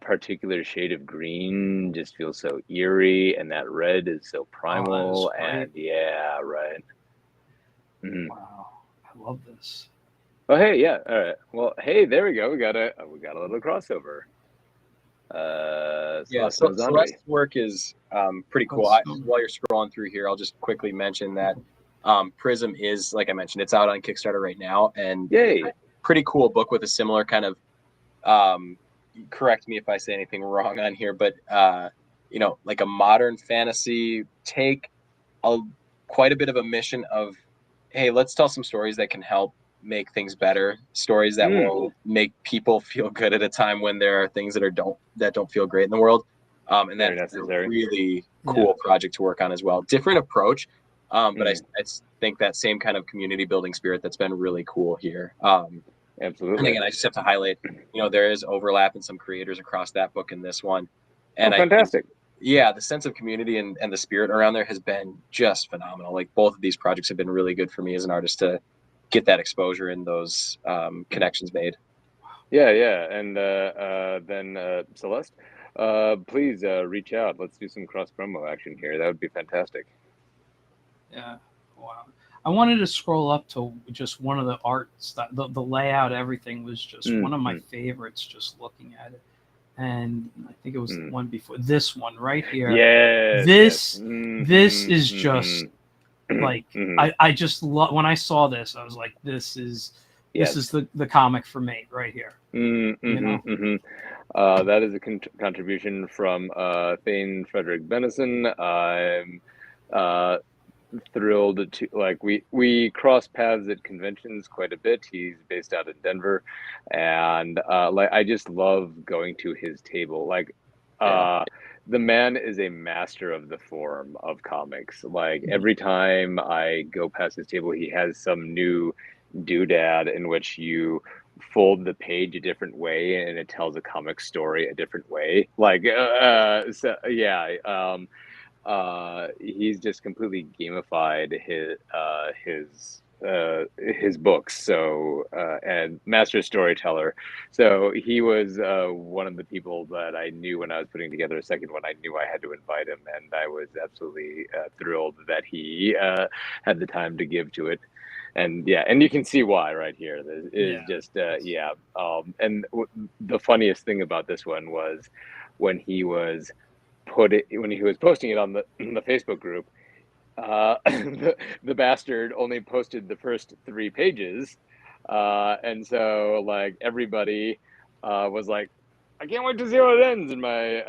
particular shade of green just feels so eerie, and that red is so primal, and yeah, right. Wow, I love this. Oh hey, yeah, all right. Well, hey, there we go. We got a little crossover. Celeste's work is pretty cool. While you're scrolling through here, I'll just quickly mention that Prism is, like I mentioned, it's out on Kickstarter right now, and pretty cool book with a similar kind of correct me if I say anything wrong on here, but like a modern fantasy take, quite a bit of a mission of, hey, let's tell some stories that can help make things better, stories that will make people feel good at a time when there are things that don't feel great in the world. And that's a really cool project to work on as well. Different approach, but I think that same kind of community building spirit that's been really cool here. Absolutely. And again, I just have to highlight, there is overlap in some creators across that book and this one. And fantastic. The sense of community and the spirit around there has been just phenomenal. Like both of these projects have been really good for me as an artist to get that exposure and those connections made. Yeah. And then Celeste, please reach out. Let's do some cross promo action here. That would be fantastic. Yeah. Wow. I wanted to scroll up to just one of the arts, the layout, everything was just one of my favorites, just looking at it. And I think it was the one before this one right here. Yes. This is just like, I just love, when I saw this, I was like, this is the comic for me right here. That is a contribution from Thane Frederick Benison. I'm thrilled to we cross paths at conventions quite a bit. He's based out in Denver, and I just love going to his table. The man is a master of the form of comics. Like every time I go past his table, he has some new doodad in which you fold the page a different way and it tells a comic story a different way. He's just completely gamified his books. So and master storyteller. So he was one of the people that I knew when I was putting together a second one. I knew I had to invite him, and I was absolutely thrilled that he had the time to give to it. And and you can see why right here. Is just and the funniest thing about this one was when he was posting it on the Facebook group, the bastard only posted the first 3 pages, and so like everybody was like, I can't wait to see how it ends, and my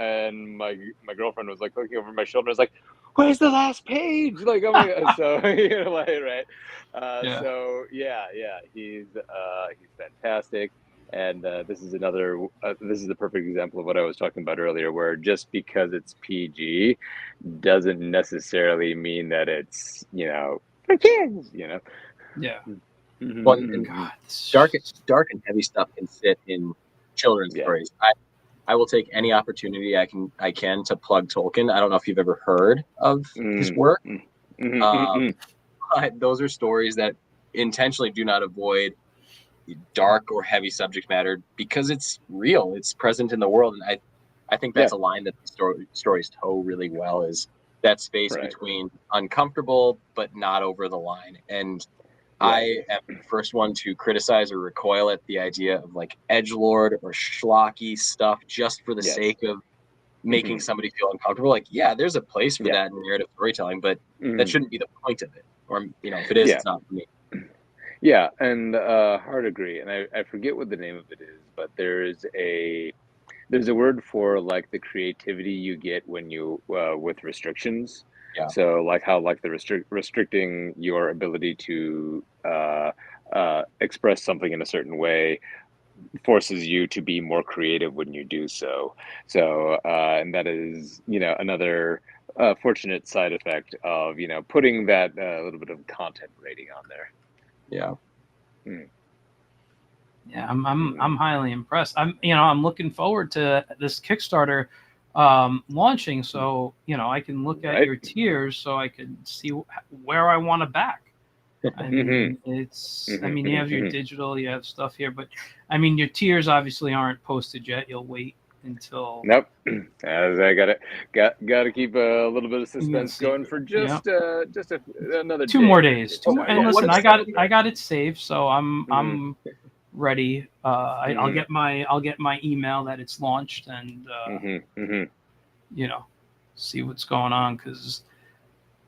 girlfriend was like looking over my shoulder, was like, where's the last page? Like, oh my god! So right. So he's fantastic. And this is this is the perfect example of what I was talking about earlier, where just because it's PG doesn't necessarily mean that it's, for kids, Yeah. Well, dark and heavy stuff can fit in children's stories. I will take any opportunity I can to plug Tolkien. I don't know if you've ever heard of his work. But those are stories that intentionally do not avoid dark or heavy subject matter because it's real, it's present in the world, and I think that's a line that the stories toe really well, is that space between uncomfortable but not over the line. And I am the first one to criticize or recoil at the idea of like edgelord or schlocky stuff just for the sake of making somebody feel uncomfortable. Like, yeah, there's a place for that in narrative storytelling, but that shouldn't be the point of it. Or, if it is, it's not for me. Yeah, and hard agree. And I forget what the name of it is, but there's a word for like the creativity you get when you with restrictions. Yeah. So like how like the restricting your ability to express something in a certain way forces you to be more creative when you do so. So and that is another fortunate side effect of putting that little bit of content rating on there. Yeah. Yeah, I'm highly impressed. I'm looking forward to this Kickstarter launching, so I can look at your tiers, so I can see where I want to back. I mean, you have your digital, you have stuff here, but I mean, your tiers obviously aren't posted yet. You'll wait until. Nope. As I gotta keep a little bit of suspense going for just another 2 more days. And listen, I got it saved, so I'm ready. I'll get my email that it's launched, and see what's going on, because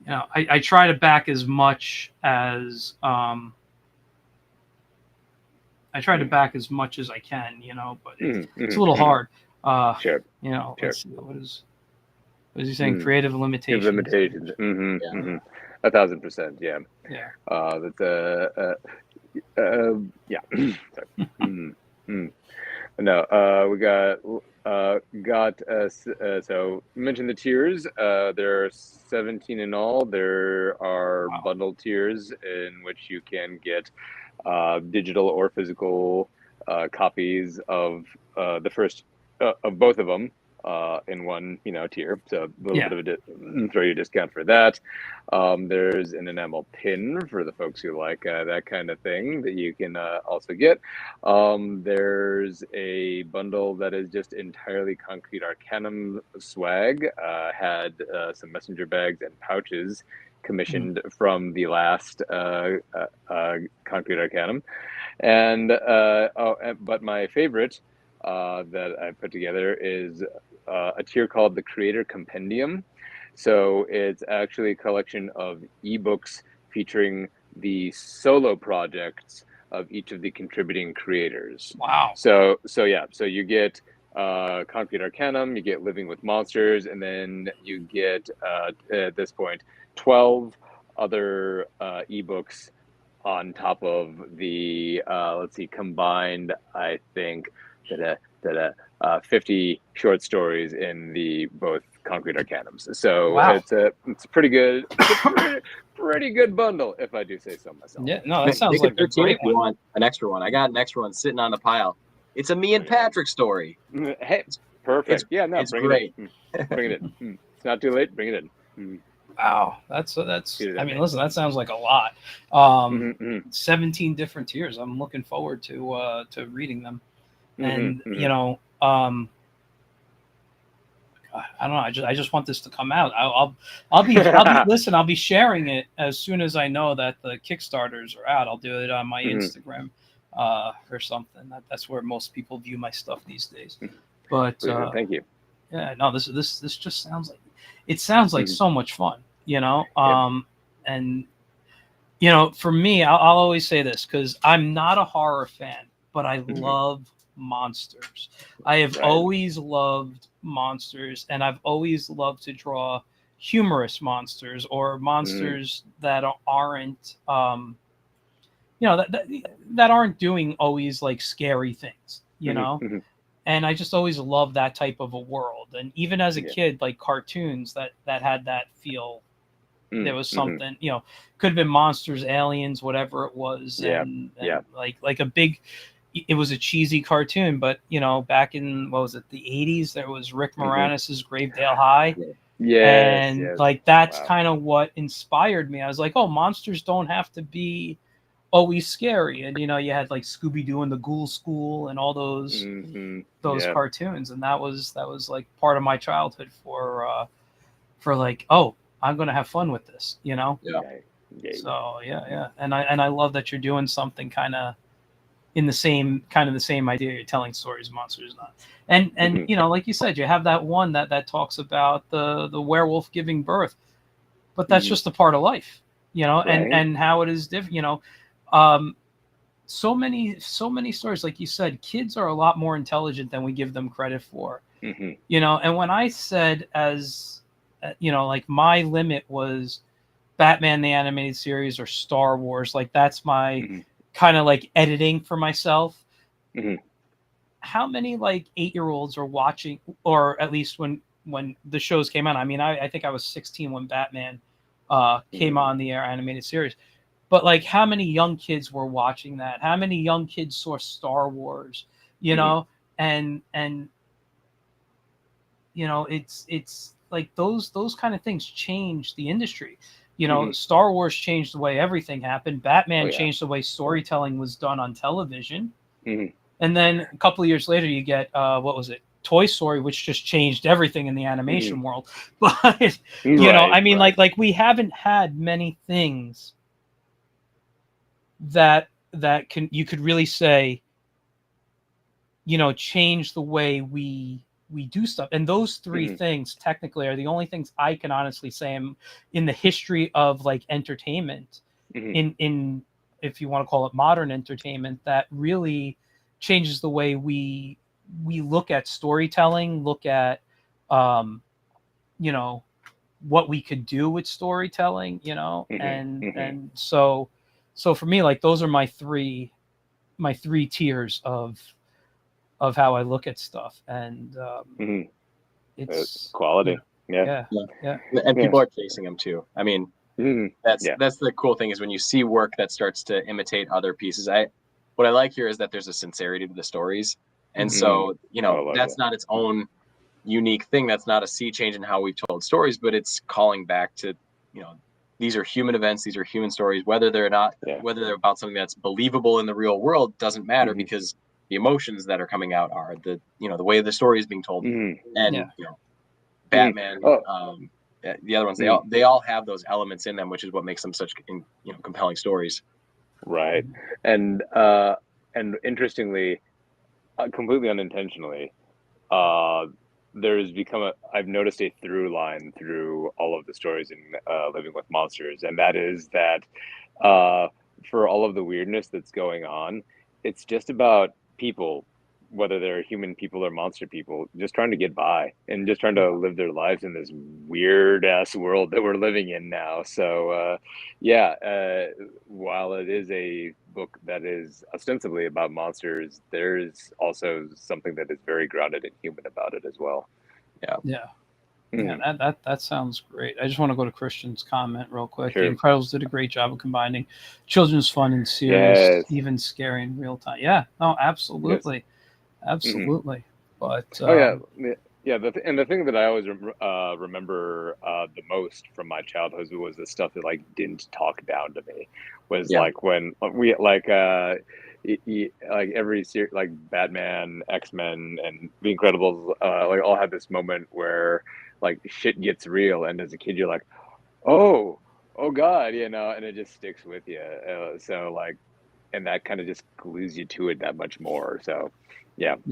I try to back as much as I can, but it's a little hard. Sure. Let's see, what is he saying? Creative limitations. 1,000%. Yeah. Yeah. No, we got so you mentioned the tiers. There are 17 in all. There are bundle tiers in which you can get digital or physical copies of the first of both of them in one tier, so a little bit of throw you a discount for that. There's an enamel pin for the folks who like that kind of thing that you can also get. There's a bundle that is just entirely Concrete Arcanum swag, had some messenger bags and pouches commissioned from the last Concrete Arcanum, and but my favorite that I put together is a tier called the Creator Compendium. So it's actually a collection of ebooks featuring the solo projects of each of the contributing creators. Wow. So you get Concrete Arcanum, you get Living with Monsters, and then you get at this point 12 other ebooks on top of the combined, I think, 50 short stories in the both Concrete Arcanums. So it's a pretty good, pretty good bundle, if I do say so myself. Yeah, no, that sounds like a great one. You want an extra one? I got an extra one sitting on the pile. It's a me and Patrick story. Hey, perfect. Bring it in. Bring it in. It's not too late. Bring it in. Wow, that's. I mean, listen, that sounds like a lot. 17 different tiers. I'm looking forward to reading them. And I don't know. I just want this to come out. I'll be listen. I'll be sharing it as soon as I know that the Kickstarters are out. I'll do it on my Instagram or something. That's where most people view my stuff these days. But thank you. Yeah, no. This just sounds like so much fun. And for me, I'll always say this, because I'm not a horror fan, but I love monsters. I have always loved monsters, and I've always loved to draw humorous monsters, or monsters that aren't that aren't doing always like scary things, and I just always loved that type of a world. And even as a kid, like cartoons that had that feel. There was something, could have been monsters, aliens, whatever it was. And like a big, it was a cheesy cartoon, but back in, what was it, the 80s, there was Rick Moranis's Gravedale High. Like that's kind of what inspired me. I was like, oh, monsters don't have to be always scary. And you had like Scooby-Doo and the Ghoul School and all those cartoons, and that was like part of my childhood for like, oh, I'm going to have fun with this, So yeah, and I love that you're doing something kind of in the same idea. You're telling stories, monsters not, and you know, like you said, you have that one that talks about the werewolf giving birth, but that's just a part of life, you know, and how it is different, you know. So many stories, like you said, kids are a lot more intelligent than we give them credit for. You know, and when I said, as you know, like my limit was Batman the Animated Series or Star Wars, like that's my kind of like editing for myself. How many like 8-year-olds are watching, or at least when the shows came on? I mean, I think I was 16 when Batman came on the air animated series. But like, how many young kids were watching that? How many young kids saw Star Wars? You know, and you know, it's like those kind of things change the industry. You know, Star Wars changed the way everything happened. Batman changed the way storytelling was done on television. And then a couple of years later, you get what was it? Toy Story, which just changed everything in the animation world. But you know, I mean, like we haven't had many things that you could really say, you know, change the way we do stuff. And those three things technically are the only things I can honestly say in the history of like entertainment, in if you want to call it modern entertainment, that really changes the way we look at storytelling, look at you know, what we could do with storytelling, you know. And so for me, like, those are my three tiers of how I look at stuff. And it's quality. And people are chasing them too. I mean, that's the cool thing, is when you see work that starts to imitate other pieces. What I like here is that there's a sincerity to the stories. And so, you know, that's not its own unique thing. That's not a sea change in how we've told stories, but it's calling back to, you know, these are human events, these are human stories, whether they're not, whether they're about something that's believable in the real world doesn't matter, because the emotions that are coming out are the, you know, the way the story is being told. And you know, Batman, the other ones, they all have those elements in them, which is what makes them such, you know, compelling stories. Right. And interestingly, completely unintentionally, there's become I've noticed a through line through all of the stories in Living with Monsters, and that is that for all of the weirdness that's going on, it's just about people, whether they're human people or monster people, just trying to get by and just trying to live their lives in this weird ass world that we're living in now. So while it is a book that is ostensibly about monsters, there's also something that is very grounded and human about it as well. Yeah, that sounds great. I just want to go to Christian's comment real quick. The Incredibles did a great job of combining children's fun and serious, even scary in real time. Yeah, no, absolutely. Absolutely. But the thing that I always remember the most from my childhood was the stuff that like didn't talk down to me. Was like when we like every series, like Batman, X-Men, and The Incredibles, like all had this moment where like shit gets real, and as a kid you're like, oh God, you know, and it just sticks with you. So like, and that kind of just glues you to it that much more. So having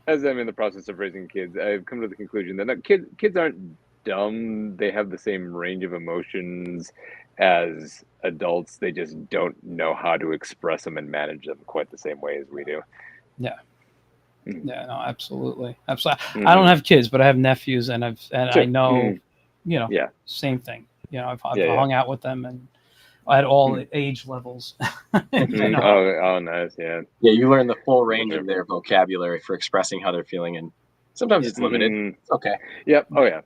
as I'm in the process of raising kids, I've come to the conclusion that kids aren't dumb. They have the same range of emotions as adults. They just don't know how to express them and manage them quite the same way as we do. Yeah, no, absolutely. I don't have kids, but I have nephews, and I know, you know, same thing. You know, I've hung out with them and at all age levels. You know? Oh, nice. Yeah, you learn the full range of their vocabulary for expressing how they're feeling, and sometimes it's limited. It's okay. Yep. Oh yeah.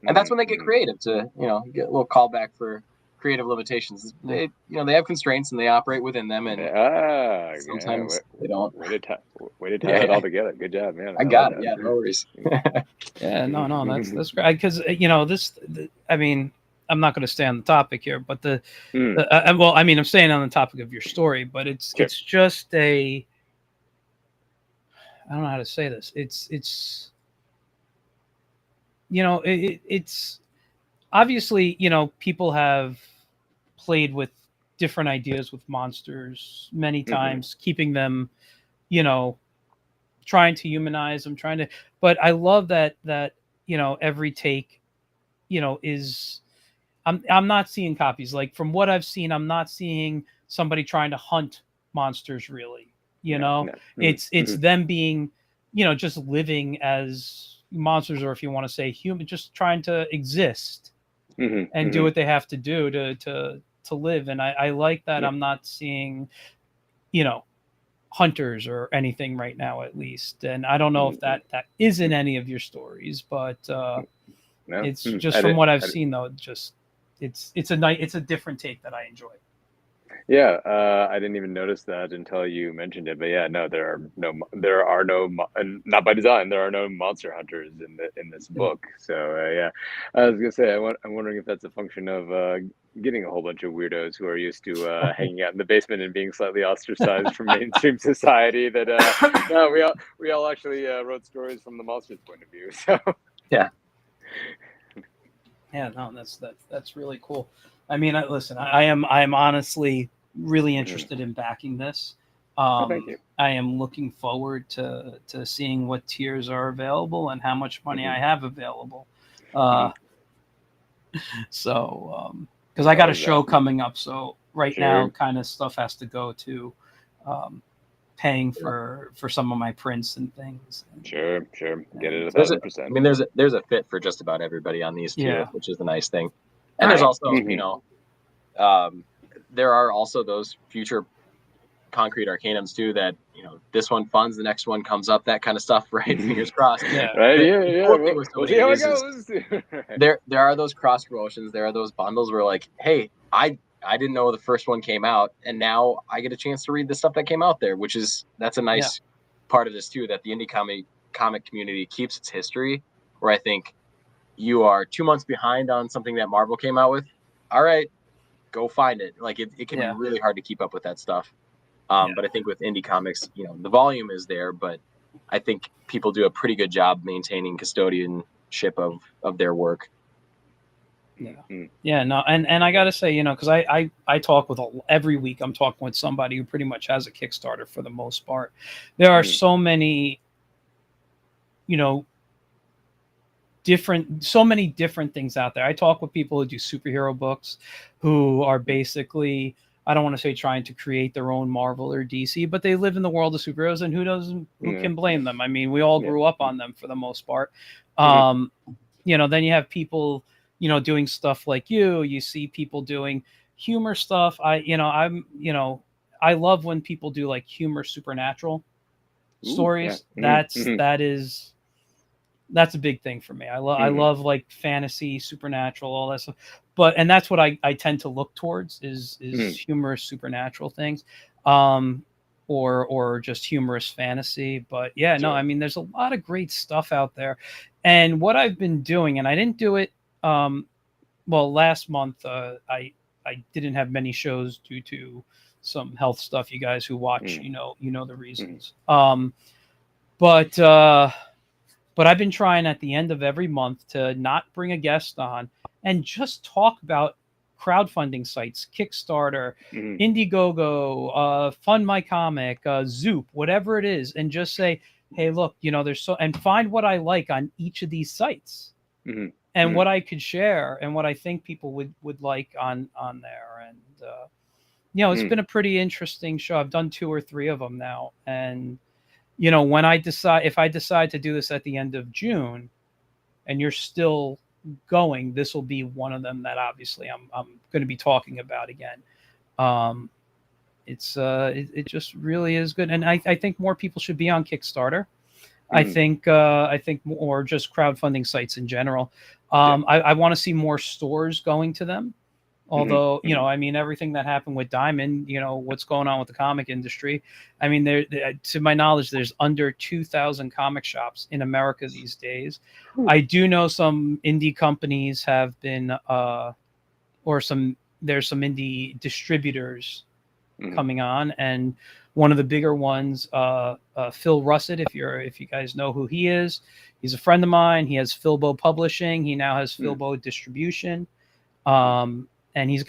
And that's when they get creative to, you know, get a little callback for creative limitations. They, you know, they have constraints and they operate within them, and sometimes they don't. Way to tie it all together. Good job, man. I got it. Yeah, no worries. No, that's great, because you know, I mean, I'm not going to stay on the topic here, but well, I mean, I'm staying on the topic of your story, but it's just I don't know how to say this. It's you know, it's obviously, people have played with different ideas with monsters many times, keeping them, trying to humanize them, but I love that every take, is, I'm not seeing copies. Like from what I've seen, I'm not seeing somebody trying to hunt monsters really. It's them being, just living as monsters, or if you want to say human, just trying to exist and do what they have to do to live. And I like that. I'm not seeing, hunters or anything right now, at least. And I don't know if that is in any of your stories, but it's just from what I've seen, though. It's a different take that I enjoy. Yeah, I didn't even notice that until you mentioned it. But yeah, no, there are no, and not by design. There are no monster hunters in this book. So yeah, I was gonna say, I'm wondering if that's a function of getting a whole bunch of weirdos who are used to hanging out in the basement and being slightly ostracized from mainstream society. That no, we all actually wrote stories from the monster's point of view. So yeah. Yeah, no, that's really cool. I mean, listen, I am honestly really interested in backing this. Thank you. I am looking forward to seeing what tiers are available and how much money I have available. So, because I got a show coming up, so now, kind of stuff has to go to paying for some of my prints and things. Sure, get it 1,000%. I mean, there's a fit for just about everybody on these tiers, which is the nice thing. And there's also, there are also those future Concrete Arcanums too that, this one funds, the next one comes up, that kind of stuff, right? Fingers crossed. Right. We'll see how it goes. There are those cross promotions. There are those bundles where like, hey, I didn't know the first one came out, and now I get a chance to read the stuff that came out there, that's a nice part of this too, that the indie comic community keeps its history, where I think you are 2 months behind on something that Marvel came out with. All right, go find it. Like it can be really hard to keep up with that stuff. But I think with indie comics, the volume is there, but I think people do a pretty good job maintaining custodianship of their work. Yeah, no, and I gotta say, because I talk with every week, I'm talking with somebody who pretty much has a Kickstarter for the most part. There are so many, so many different things out there. I talk with people who do superhero books, who are basically, I don't want to say trying to create their own Marvel or DC, but they live in the world of superheroes, and who can blame them? I mean, we all grew up on them for the most part. Then you have people, doing stuff like you see people doing humor stuff. I love when people do like humor supernatural stories. That's a big thing for me. I love like fantasy, supernatural, all that stuff. And that's what I tend to look towards is humorous supernatural things, or just humorous fantasy. But yeah, no, I mean, there's a lot of great stuff out there. And what I've been doing, and I didn't do it, last month, I didn't have many shows due to some health stuff. You guys who watch, you know the reasons. But I've been trying at the end of every month to not bring a guest on and just talk about crowdfunding sites, Kickstarter, Indiegogo, Fund My Comic, Zoop, whatever it is, and just say, hey, look, there's and find what I like on each of these sites, and what I could share and what I think people would like on there. And it's been a pretty interesting show. I've done 2 or 3 of them now, and when if I decide to do this at the end of June, and you're still going, this will be one of them that obviously I'm going to be talking about again. It just really is good, and I think more people should be on Kickstarter. I think more just crowdfunding sites in general. I want to see more stores going to them. Although, I mean, everything that happened with Diamond, what's going on with the comic industry. I mean, to my knowledge, there's under 2,000 comic shops in America these days. I do know some indie companies have been, there's some indie distributors coming on. And one of the bigger ones, Phil Russett. If you guys know who he is, he's a friend of mine. He has Philbo Publishing. He now has Philbo Distribution, and he's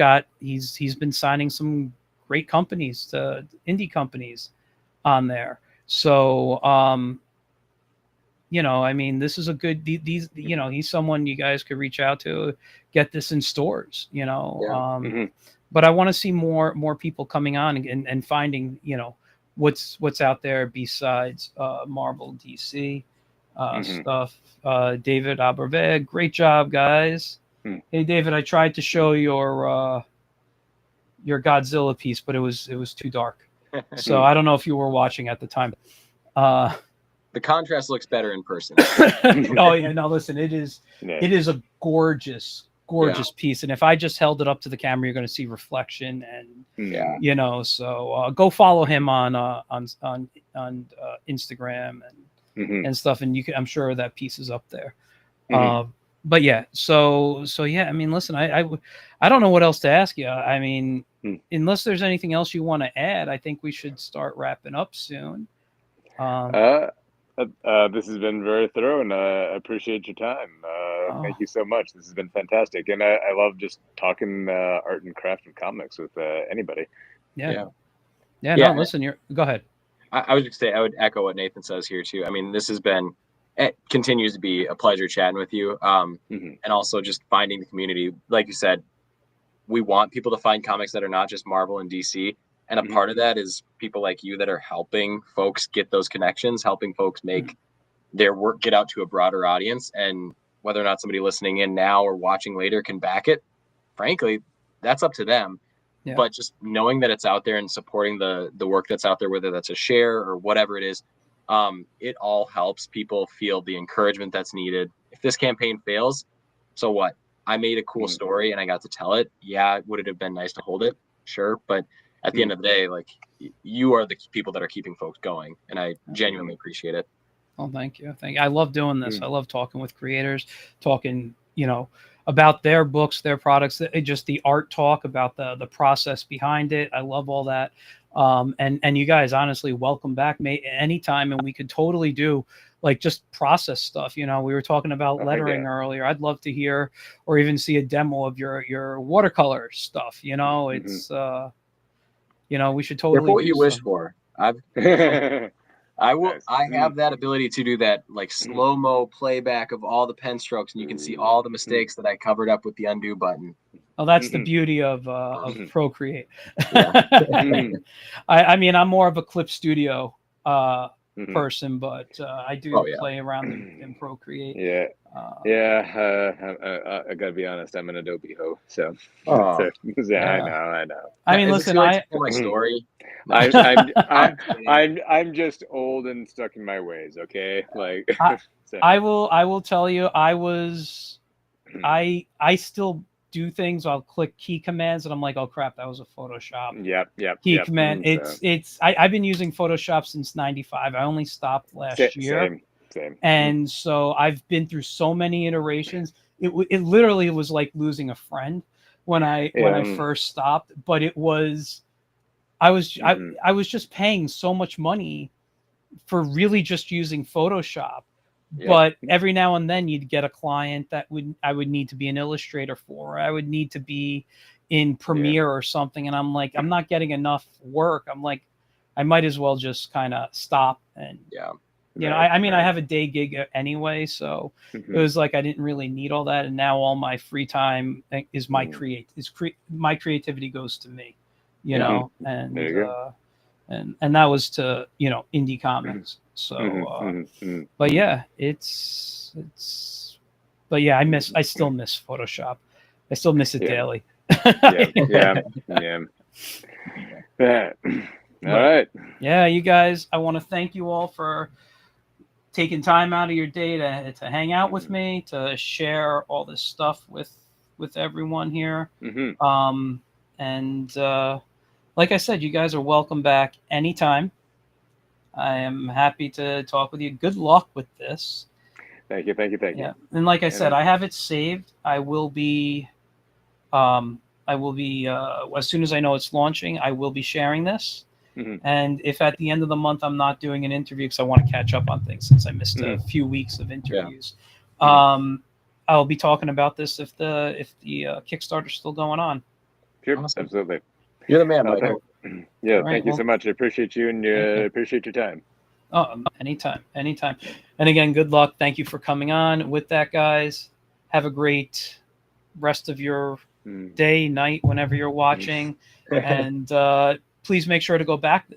been signing some great companies, to indie companies, on there. So I mean, this is a good, he's someone you guys could reach out to, get this in stores, but I want to see more people coming on and finding, what's out there besides Marvel, DC stuff. David Aberveg, great job, guys. Hey, David, I tried to show your Godzilla piece, but it was too dark. So I don't know if you were watching at the time. The contrast looks better in person. Oh yeah, no, listen, it is a gorgeous piece, and if I just held it up to the camera, you're going to see reflection, and so go follow him on Instagram and stuff, and I'm sure that piece is up there. But yeah, so yeah, I mean, listen, I don't know what else to ask you. I mean, unless there's anything else you want to add, I think we should start wrapping up soon. This has been very thorough, and I appreciate your time. Thank you so much. This has been fantastic, and I love just talking art and craft and comics with anybody. No, listen, go ahead. I would just say, I would echo what Nathan says here too. I mean, this has been, it continues to be a pleasure chatting with you, and also just finding the community. Like you said, we want people to find comics that are not just Marvel and DC. And a part of that is people like you that are helping folks get those connections, helping folks make their work get out to a broader audience. And whether or not somebody listening in now or watching later can back it, frankly, that's up to them. Yeah. But just knowing that it's out there and supporting the work that's out there, whether that's a share or whatever it is, it all helps people feel the encouragement that's needed. If this campaign fails, so what? I made a cool story and I got to tell it. Yeah, would it have been nice to hold it? Sure. But at the end of the day, like, you are the people that are keeping folks going, and I genuinely appreciate it. Oh, thank you. I love doing this. I love talking with creators, talking, about their books, their products, just the art talk, about the process behind it. I love all that. And you guys, honestly, welcome back anytime, and we could totally do like just process stuff. We were talking about lettering earlier. I'd love to hear or even see a demo of your watercolor stuff. It's we should totally. What you wish for. I have that ability to do that, like slow-mo playback of all the pen strokes, and you can see all the mistakes that I covered up with the undo button. Oh, that's the beauty of Procreate. I mean, I'm more of a Clip Studio person, but I do play around in Procreate. I gotta be honest, I'm an Adobe ho, so I know. I mean, listen, my story. I'm just old and stuck in my ways. Okay, like I will tell you, I still do things. I'll click key commands and I'm like, oh crap, that was a Photoshop. Key command. I've been using Photoshop since '95. I only stopped last year. Same. And so I've been through so many iterations. It literally was like losing a friend when I first stopped. But I was just paying so much money for really just using Photoshop. Yeah. But every now and then you'd get a client that I would need to be an illustrator for. Or I would need to be in Premiere or something, and I'm like, I'm not getting enough work. I'm like, I might as well just kind of stop and I mean, I have a day gig anyway, so it was like I didn't really need all that, and now all my free time is my my creativity goes to me, and that was to indie comics. So, but yeah, I still miss Photoshop. I still miss it daily. All right. Yeah, you guys, I want to thank you all for taking time out of your day to hang out with me, to share all this stuff with everyone here. And like I said, you guys are welcome back anytime. I am happy to talk with you. Good luck with this. Thank you. Yeah. And like I said, I have it saved. I will be as soon as I know it's launching, I will be sharing this. And if at the end of the month I'm not doing an interview because I want to catch up on things since I missed a few weeks of interviews, I'll be talking about this if the Kickstarter's still going on. Sure, awesome. Absolutely. You're the man, Michael. Yeah, right, thank you so much. I appreciate you and appreciate your time. Oh, anytime. And again, good luck. Thank you for coming on. With that, guys, have a great rest of your day, night, whenever you're watching. And please make sure to go back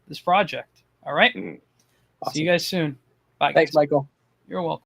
this project. All right. Awesome. See you guys soon. Bye. Thanks, guys. Michael. You're welcome.